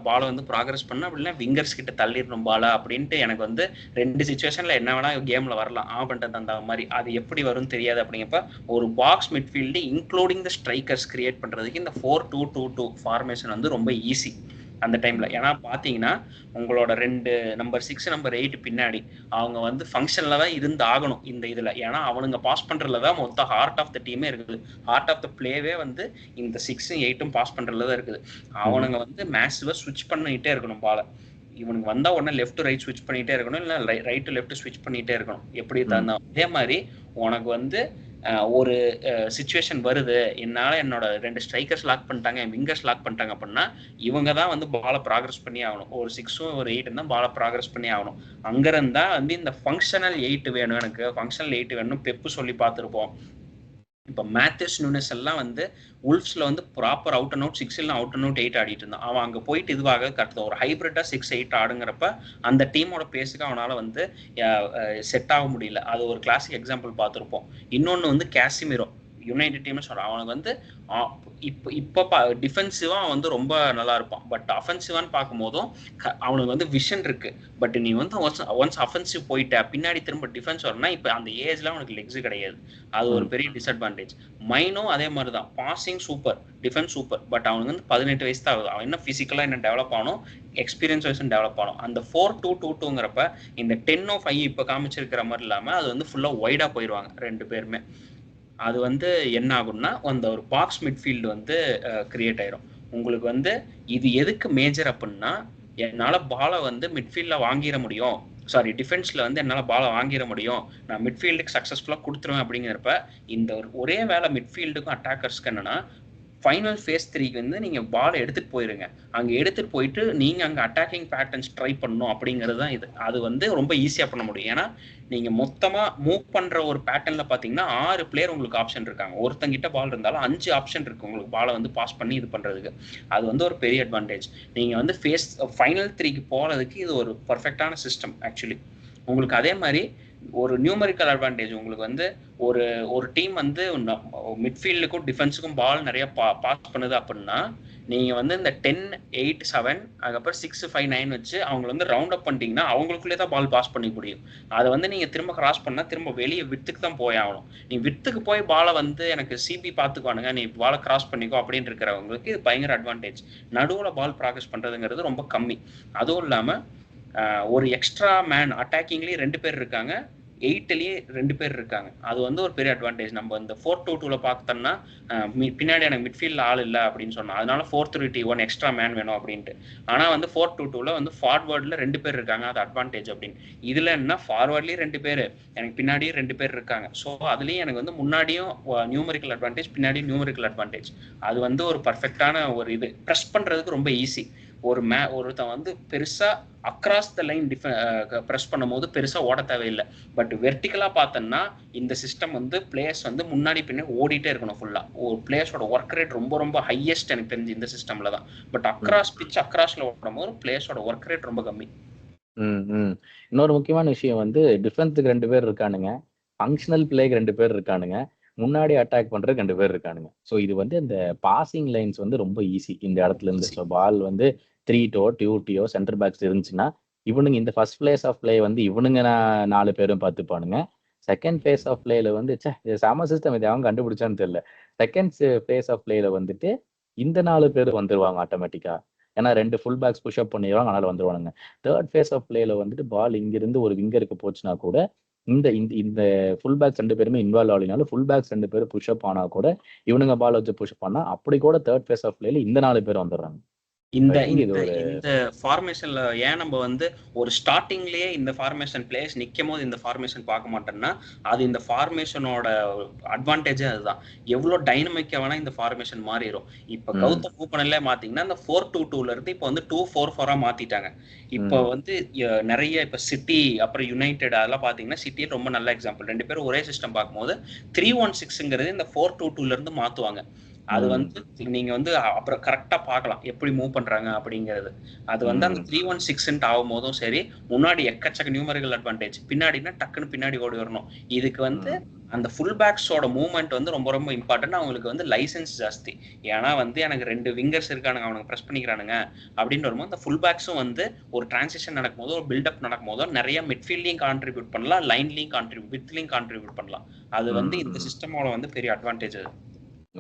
பாலை வந்து ப்ராக்ரஸ் பண்ண, அப்படின்னா விங்கர்ஸ் கிட்ட தள்ளிடணும் பாலா அப்படின்ட்டு எனக்கு வந்து 2 சுச்சுவேஷன்ல என்ன வேணா கேம்ல வரலாம். பண்றது அந்த மாதிரி அது எப்படி வரும்னு தெரியாது. அப்படிங்கப்ப ஒரு box midfield including the strikers create பண்றதுக்கு இந்த 4-2-2-2 ஃபார்மேஷன் வந்து ரொம்ப ஈஸி அந்த டைம்ல. ஏன்னா பாத்தீங்கன்னா உங்களோட 2 நம்பர் 6 நம்பர் 8 பின்னாடி அவங்க வந்து ஃபங்க்ஷன்ல தான் இருந்து ஆகணும் இந்த இதுல. ஏன்னா அவனுங்க பாஸ் பண்றதுலதான் மொத்த ஹார்ட் ஆஃப் த டீமே இருக்குது. ஹார்ட் ஆஃப் த பிளேவே வந்து இந்த 6 8 பாஸ் பண்றதுலதான் இருக்குது. அவனுங்க வந்து மேசிவா ஸ்விட்ச் பண்ணிட்டே இருக்கணும் பால. இவனுக்கு வந்தா உடனே லெஃப்ட் டு ரைட் ஸ்விட்ச் பண்ணிட்டே இருக்கணும், இல்ல ரைட் டு லெஃப்ட் ஸ்விட்ச் பண்ணிட்டே இருக்கணும். எப்படி தகுந்த அதே மாதிரி உனக்கு வந்து ஒரு சிச்சுவேஷன் வருது, என்னால என்னோட 2 ஸ்ட்ரைக்கர்ஸ் லாக் பண்ணிட்டாங்க, என் விங்கர்ஸ் லாக் பண்ணிட்டாங்க அப்படின்னா இவங்க தான் வந்து பாலை ப்ராக்ரஸ் பண்ணி ஆகணும். ஒரு 6 ஒரு 8 தான் பாலை ப்ராக்ரஸ் பண்ணி ஆகணும். அங்க இருந்தா வந்து இந்த ஃபங்க்ஷனல் 8 வேணும், எனக்கு ஃபங்க்ஷனல் 8 வேணும் பெப்பு சொல்லி பார்த்துருப்போம். இப்ப மேத்யூஸ் நூனஸ் எல்லாம் வந்து உல்ஃப்ஸ்ல வந்து ப்ராப்பர் அவுட் அண்ட் அவுட் 6 இல்ல அவுட் அண்ட் அவுட் 8 ஆடிட்டு இருந்தான். அவன் அங்க போயிட்டு இதுவாக கரெக்டா ஒரு ஹைபிரிட்டா 6-8 ஆடுங்கிறப்ப அந்த டீமோட பேஸுக்கு அவனால வந்து செட் ஆக முடியல. அது ஒரு கிளாசிக் எக்ஸாம்பிள் பார்த்துருப்போம். இன்னொன்னு வந்து கேசிமிரோ யுனைடெட் டீம்னு சொல்றான். அவனுக்கு வந்து இப்ப டிஃபென்சிவா வந்து ரொம்ப நல்லா இருப்பான். பட் அஃபென்சிவான்னு பார்க்கும்போதும் அவனுக்கு வந்து விஷன் இருக்கு. பட் நீ வந்து ஒன்ஸ் அஃபென்சிவ் போயிட்ட பின்னாடி திரும்ப டிஃபென்ஸ் வரணும்னா இப்ப அந்த ஏஜ்ல அவனுக்கு லெக்ஸ் கிடையாது. அது ஒரு பெரிய டிஸ்அட்வான்டேஜ். மைனும் அதே மாதிரிதான், passing super, defence super. But அவனுக்கு வந்து 18 வயசு தான் ஆகுது. அவன் என்ன பிசிக்கலா என்ன டெவலப் ஆகணும், எக்ஸ்பீரியன்ஸ் வைஸ் டெவலப் ஆகணும். அந்த 4-2-2-2ங்கிறப்ப இந்த 10-5 இப்ப காமிச்சிருக்கிற மாதிரி இல்லாம அது வந்து ஃபுல்லா வைடா போயிடுவாங்க 2 பேருமே. அது வந்து என்ன ஆகும்னா அந்த ஒரு பாக்ஸ் மிட்ஃபீல்டு வந்து கிரியேட் ஆயிரும். உங்களுக்கு வந்து இது எதுக்கு மேஜர் அப்படின்னா, என்னால பாலை வந்து மிட்ஃபீல்ட்ல வாங்கிட முடியும், சாரி டிஃபென்ஸ்ல வந்து என்னால பாலை வாங்கிட முடியும், நான் மிட்ஃபீல்டுக்கு சக்சஸ்ஃபுல்லா கொடுத்துருவேன் அப்படிங்கிறப்ப இந்த ஒரே வேலை மிட்ஃபீல்டுக்கும் அட்டாக்கர்ஸ்க்கு என்னன்னா ஃபைனல் ஃபேஸ் 3க்கு வந்து நீங்க பால் எடுத்துட்டு போயிருங்க. அங்க எடுத்துட்டு போயிட்டு நீங்க அங்க அட்டாக்கிங் பேட்டர்ன்ஸ் ட்ரை பண்ணணும் அப்படிங்கிறது தான் இது. அது வந்து ரொம்ப ஈஸியா பண்ண முடியும். ஏன்னா நீங்க மொத்தமா மூவ் பண்ற ஒரு பேட்டர்ன்ல பாத்தீங்கன்னா 6 பிளேயர் உங்களுக்கு ஆப்ஷன் இருக்காங்க. ஒருத்தங்கிட்ட பால் இருந்தாலும் 5 ஆப்ஷன் இருக்கு உங்களுக்கு பாலை வந்து பாஸ் பண்ணி இது பண்றதுக்கு. அது வந்து ஒரு பெரிய அட்வான்டேஜ். நீங்க வந்து ஃபைனல் 3க்கு போறதுக்கு இது ஒரு பர்ஃபெக்டான சிஸ்டம் ஆக்சுவலி. உங்களுக்கு அதே மாதிரி ஒரு நியூமரிக்கல் அட்வான்டேஜ். உங்களுக்கு வந்து ஒரு டீம் வந்து மிட்ஃபீல்டுக்கும் டிஃபென்ஸுக்கும் பால் நிறைய பாஸ் பண்ணுது அப்படின்னா நீங்க வந்து இந்த 10-8-7 அதுக்கப்புறம் 6-5-9 வச்சு அவங்க வந்து ரவுண்ட் அப் பண்ணிட்டீங்கன்னா அவங்களுக்குள்ளே தான் பால் பாஸ் பண்ணி முடியும். அதை வந்து நீங்க திரும்ப கிராஸ் பண்ணா திரும்ப வெளியே வித்துக்கு தான் போய் ஆகணும். நீ வித்துக்கு போய் பாலை வந்து எனக்கு சிபி பார்த்துக்குவானுங்க, நீ பாலை கிராஸ் பண்ணிக்கோ அப்படின்னு இருக்கிறவங்களுக்கு இது பயங்கர அட்வான்டேஜ். நடுவில் பால் ப்ராக்ரஸ் பண்றதுங்கிறது ரொம்ப கம்மி. அதுவும் இல்லாம ஒரு எக்ஸ்ட்ரா மேன் அட்டாக்கிங்லயே 2 பேர் இருக்காங்க, 8லயே 2 பேர் இருக்காங்க. அது வந்து ஒரு பெரிய அட்வான்டேஜ். நம்ம இந்த 4-2-2ல பார்த்தோம்னா பின்னாடி எனக்கு மிட்ஃபீல்ட்ல ஆள் இல்லை அப்படின்னு சொன்னோம், அதனால 4-3-1 எக்ஸ்ட்ரா மேன் வேணும் அப்படின்ட்டு. ஆனா வந்து 4-2-2ல வந்து ஃபார்வர்ட்ல 2 பேர் இருக்காங்க, அது அட்வான்டேஜ் அப்படின்னு. இதுல என்ன ஃபார்வர்ட்லயே 2 பேர், எனக்கு பின்னாடியும் 2 பேர் இருக்காங்க. ஸோ அதுலயும் எனக்கு வந்து முன்னாடியும் நியூமரிக்கல் அட்வான்டேஜ், பின்னாடியும் நியூமரிக்கல் அட்வான்டேஜ். அது வந்து ஒரு பர்ஃபெக்டான ஒரு இது. ப்ரெஸ் பண்றதுக்கு ரொம்ப ஈஸி. ஒருத்தன் வந்து பெருசா அக்ராஸ் த லைன் ப்ரெஸ் பண்ணும்போது பெருசா ஓட தேவையில்லை. பட் வெர்டிகலா பார்த்தோம்னா இந்த சிஸ்டம் வந்து பிளேயர்ஸ் வந்து முன்னாடி பின்னாடி ஓடிட்டே இருக்கணும் ஃபுல்லா. ஒரு பிளேயர்ஸோட ஒர்க் ரேட் ரொம்ப ரொம்ப ஹையஸ்ட் எனக்கு தெரிஞ்சு இந்த சிஸ்டம்ல தான். பட் அக்ராஸ்ல ஓடும்போது பிளேயர்ஸோட ஒர்க் ரேட் ரொம்ப கம்மி. இன்னொரு முக்கியமான விஷயம் வந்து டிஃபென்ஸுக்கு 2 பேர் இருக்கானுங்க, ஃபங்க்ஷனல் பிளேக்கு 2 பேர் இருக்கானுங்க, முன்னாடி அட்டாக் பண்றதுக்கு 2 பேர் இருக்கானுங்க. ஸோ இது வந்து இந்த பாசிங் லைன்ஸ் வந்து ரொம்ப ஈஸி இந்த இடத்துல இருந்து. ஸோ பால் வந்து 3-டோ 2-டியோ சென்டர் பேக்ஸ் இருந்துச்சுன்னா இவனுங்க இந்த ஃபர்ஸ்ட் பிளேஸ் ஆஃப் பிளே வந்து இவனுங்க 4 பேரும் பார்த்துப்பானுங்க. செகண்ட் ஃபேஸ் ஆஃப் பிளேல வந்து இது செம சிஸ்டம், இது அவங்க கண்டுபிடிச்சான்னு தெரியல. செகண்ட் ஃபேஸ் ஆஃப் பிளேல வந்துட்டு இந்த 4 பேர் வந்துருவாங்க ஆட்டோமேட்டிக்கா. ஏன்னா 2 ஃபுல் பேக்ஸ் புஷ் அப் பண்ணிடுவாங்க, அதனால வந்துருவானுங்க. தேர்ட் ஃபேஸ் ஆஃப் பிளேல வந்துட்டு பால் இங்கிருந்து ஒரு விங்கருக்கு போச்சுன்னா கூட இந்த இந்த ஃபுல் பேக்ஸ் 2 பேருமே இன்வால்வ் ஆகலினாலும் ஃபுல் பேக்ஸ் 2 பேரும் புஷ் அப் ஆனா கூட இவனுங்க பால் வச்சு புஷ் பண்ணா அப்படி கூட தேர்ட் ஃபேஸ் ஆஃப் பிளேல இந்த 4 பேர் வந்துடுறாங்க. இந்த I think இது இந்த ஒரு இந்த ஃபார்மேஷன்ல ஏன் நம்ம வந்து ஒரு ஸ்டார்டிங்லயே இந்த ஃபார்மேஷன் பிளேயர்ஸ் நிக்கும் போது இந்த ஃபார்மேஷன் பார்க்க மாட்டோம்னா, அது இந்த ஃபார்மேஷனோட அட்வான்டேஜே அதுதான். எவ்வளவு டைனமிக்கா வேணா இந்த ஃபார்மேஷன் மாறிடும். இப்ப கௌதம் ஓபனர்ல மாத்தீங்கன்னா இந்த 4-2-2ல இருந்து இப்ப வந்து 2-4-4 மாத்திட்டாங்க. இப்ப வந்து நிறைய இப்ப சிட்டி அப்புறம் யுனைடெட் அதெல்லாம் பாத்தீங்கன்னா, சிட்டி ரொம்ப நல்ல எக்ஸாம்பிள். 2 பேரும் ஒரே சிஸ்டம் பார்க்கும்போது 3-1-6ங்கிறது இந்த 4-2-2ல இருந்து மாத்துவாங்க. அது வந்து நீங்க வந்து அப்புறம் கரெக்டா பார்க்கலாம் எப்படி மூவ் பண்றாங்க அப்படிங்கிறது. அது வந்து அந்த 3-1-6 ஆகும் போதும் சரி, முன்னாடி எக்கச்சக்க நியூமரிக்கல் அட்வான்டேஜ், பின்னாடினா டக்குன்னு பின்னாடி ஓடி வரணும். இதுக்கு வந்து அந்த ஃபுல் பேக்ஸோட மூவ்மெண்ட் வந்து ரொம்ப ரொம்ப இம்பார்ட்டன்ட். அவங்களுக்கு வந்து லைசன்ஸ் ஜாஸ்தி. ஏன்னா வந்து எனக்கு 2 விங்கர்ஸ் இருக்கானுங்க, அவனுக்கு ப்ரெஸ் பண்ணிக்கிறானுங்க அப்படின்னு வரும்போது அந்த ஃபுல் பேக்ஸும் வந்து ஒரு டிரான்சிஷன் நடக்கும்போது, ஒரு பில்டப் நடக்கும்போது நிறைய மிட்ஃபீல்ட்லையும் கான்ட்ரிபியூட் பண்ணலாம், லைன்லையும் கான்ட்ரிபியூட், வித்லையும் கான்ட்ரிபியூட் பண்ணலாம். அது வந்து இந்த சிஸ்டமோட வந்து பெரிய அட்வான்டேஜ்.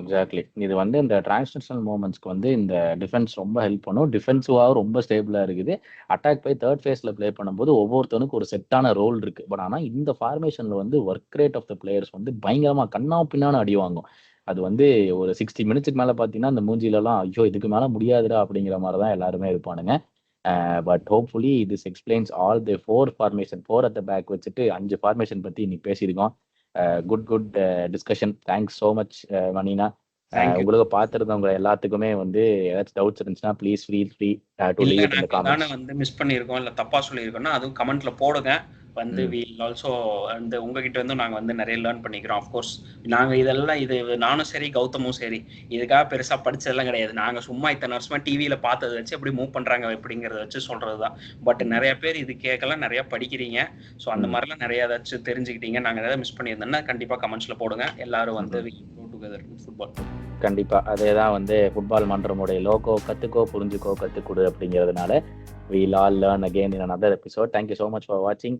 எக்ஸாக்ட்லி. இது வந்து இந்த டிரான்சிஷனல் மூமெண்ட்ஸ்க்கு வந்து இந்த டிஃபென்ஸ் ரொம்ப ஹெல்ப் பண்ணும். டிஃபென்சிவாகவும் ரொம்ப ஸ்டேபிளா இருக்குது. அட்டாக் போய் தேர்ட் ஃபேஸ்ல ப்ளே பண்ணும்போது ஒவ்வொருத்தனுக்கும் ஒரு செட்டான ரோல் இருக்கு. பட் ஆனா இந்த ஃபார்மேஷன்ல வந்து work rate of the players வந்து பயங்கரமா கண்ணா பின்னான்னு அடி வாங்கும். அது வந்து ஒரு 60 மினிட்ஸ்க்கு மேல பாத்தீங்கன்னா அந்த மூஞ்சிலலாம் ஐயோ இதுக்கு மேல முடியாதுடா அப்படிங்கிற மாதிரி தான் எல்லாருமே இருப்பானுங்க. But hopefully this explains all the 4 formation 4 at the back வச்சுட்டு 5 ஃபார்மேஷன் பத்தி இன்னைக்கு பேசியிருக்கோம். Good discussion. Thanks so much Manina. உங்களுக்கு பார்த்துருந்தவங்க எல்லாத்துக்குமே வந்து ஏதாச்சும் டவுட்ஸ் இருந்துச்சுன்னா please feel free to leave it in the comments. வந்து மிஸ் பண்ணியிருக்கோம் இல்லை தப்பா சொல்லியிருக்கோம்னா அதுவும் கமெண்ட்ல போடுங்க. வந்து வீல் ஆல்சோ வந்து உங்ககிட்ட இருந்து நாங்க வந்து நிறைய லேர்ன் பண்ணிக்கிறோம். அஃப்கோர்ஸ் நாங்க இதெல்லாம் இது நானும் சரி கௌதமும் சரி இதுக்காக பெருசா படிச்சதெல்லாம் கிடையாது. நாங்க சும்மா இத்தனை வருஷமா டிவியில பார்த்ததை வச்சு எப்படி மூவ் பண்றாங்க எப்படிங்கிறத வச்சு சொல்றதுதான். பட் நிறைய பேர் இது கேட்கலாம், நிறைய படிக்கிறீங்க. ஸோ அந்த மாதிரிலாம் நிறைய ஏதாச்சும் தெரிஞ்சுக்கிட்டீங்க. நாங்க ஏதாவது மிஸ் பண்ணியிருந்தோம்னா கண்டிப்பா கமெண்ட்ஸ்ல போடுங்க. எல்லாரும் வந்து டுகெதர் ஃபுட்பால். கண்டிப்பா அதேதான் வந்து ஃபுட்பால் மன்றமுடைய லோகோ. கத்துக்கோ புரிஞ்சுக்கோ கத்துக்கொடு அப்படிங்கிறதுனால we'll all learn again in another episode. Thank you so much for watching.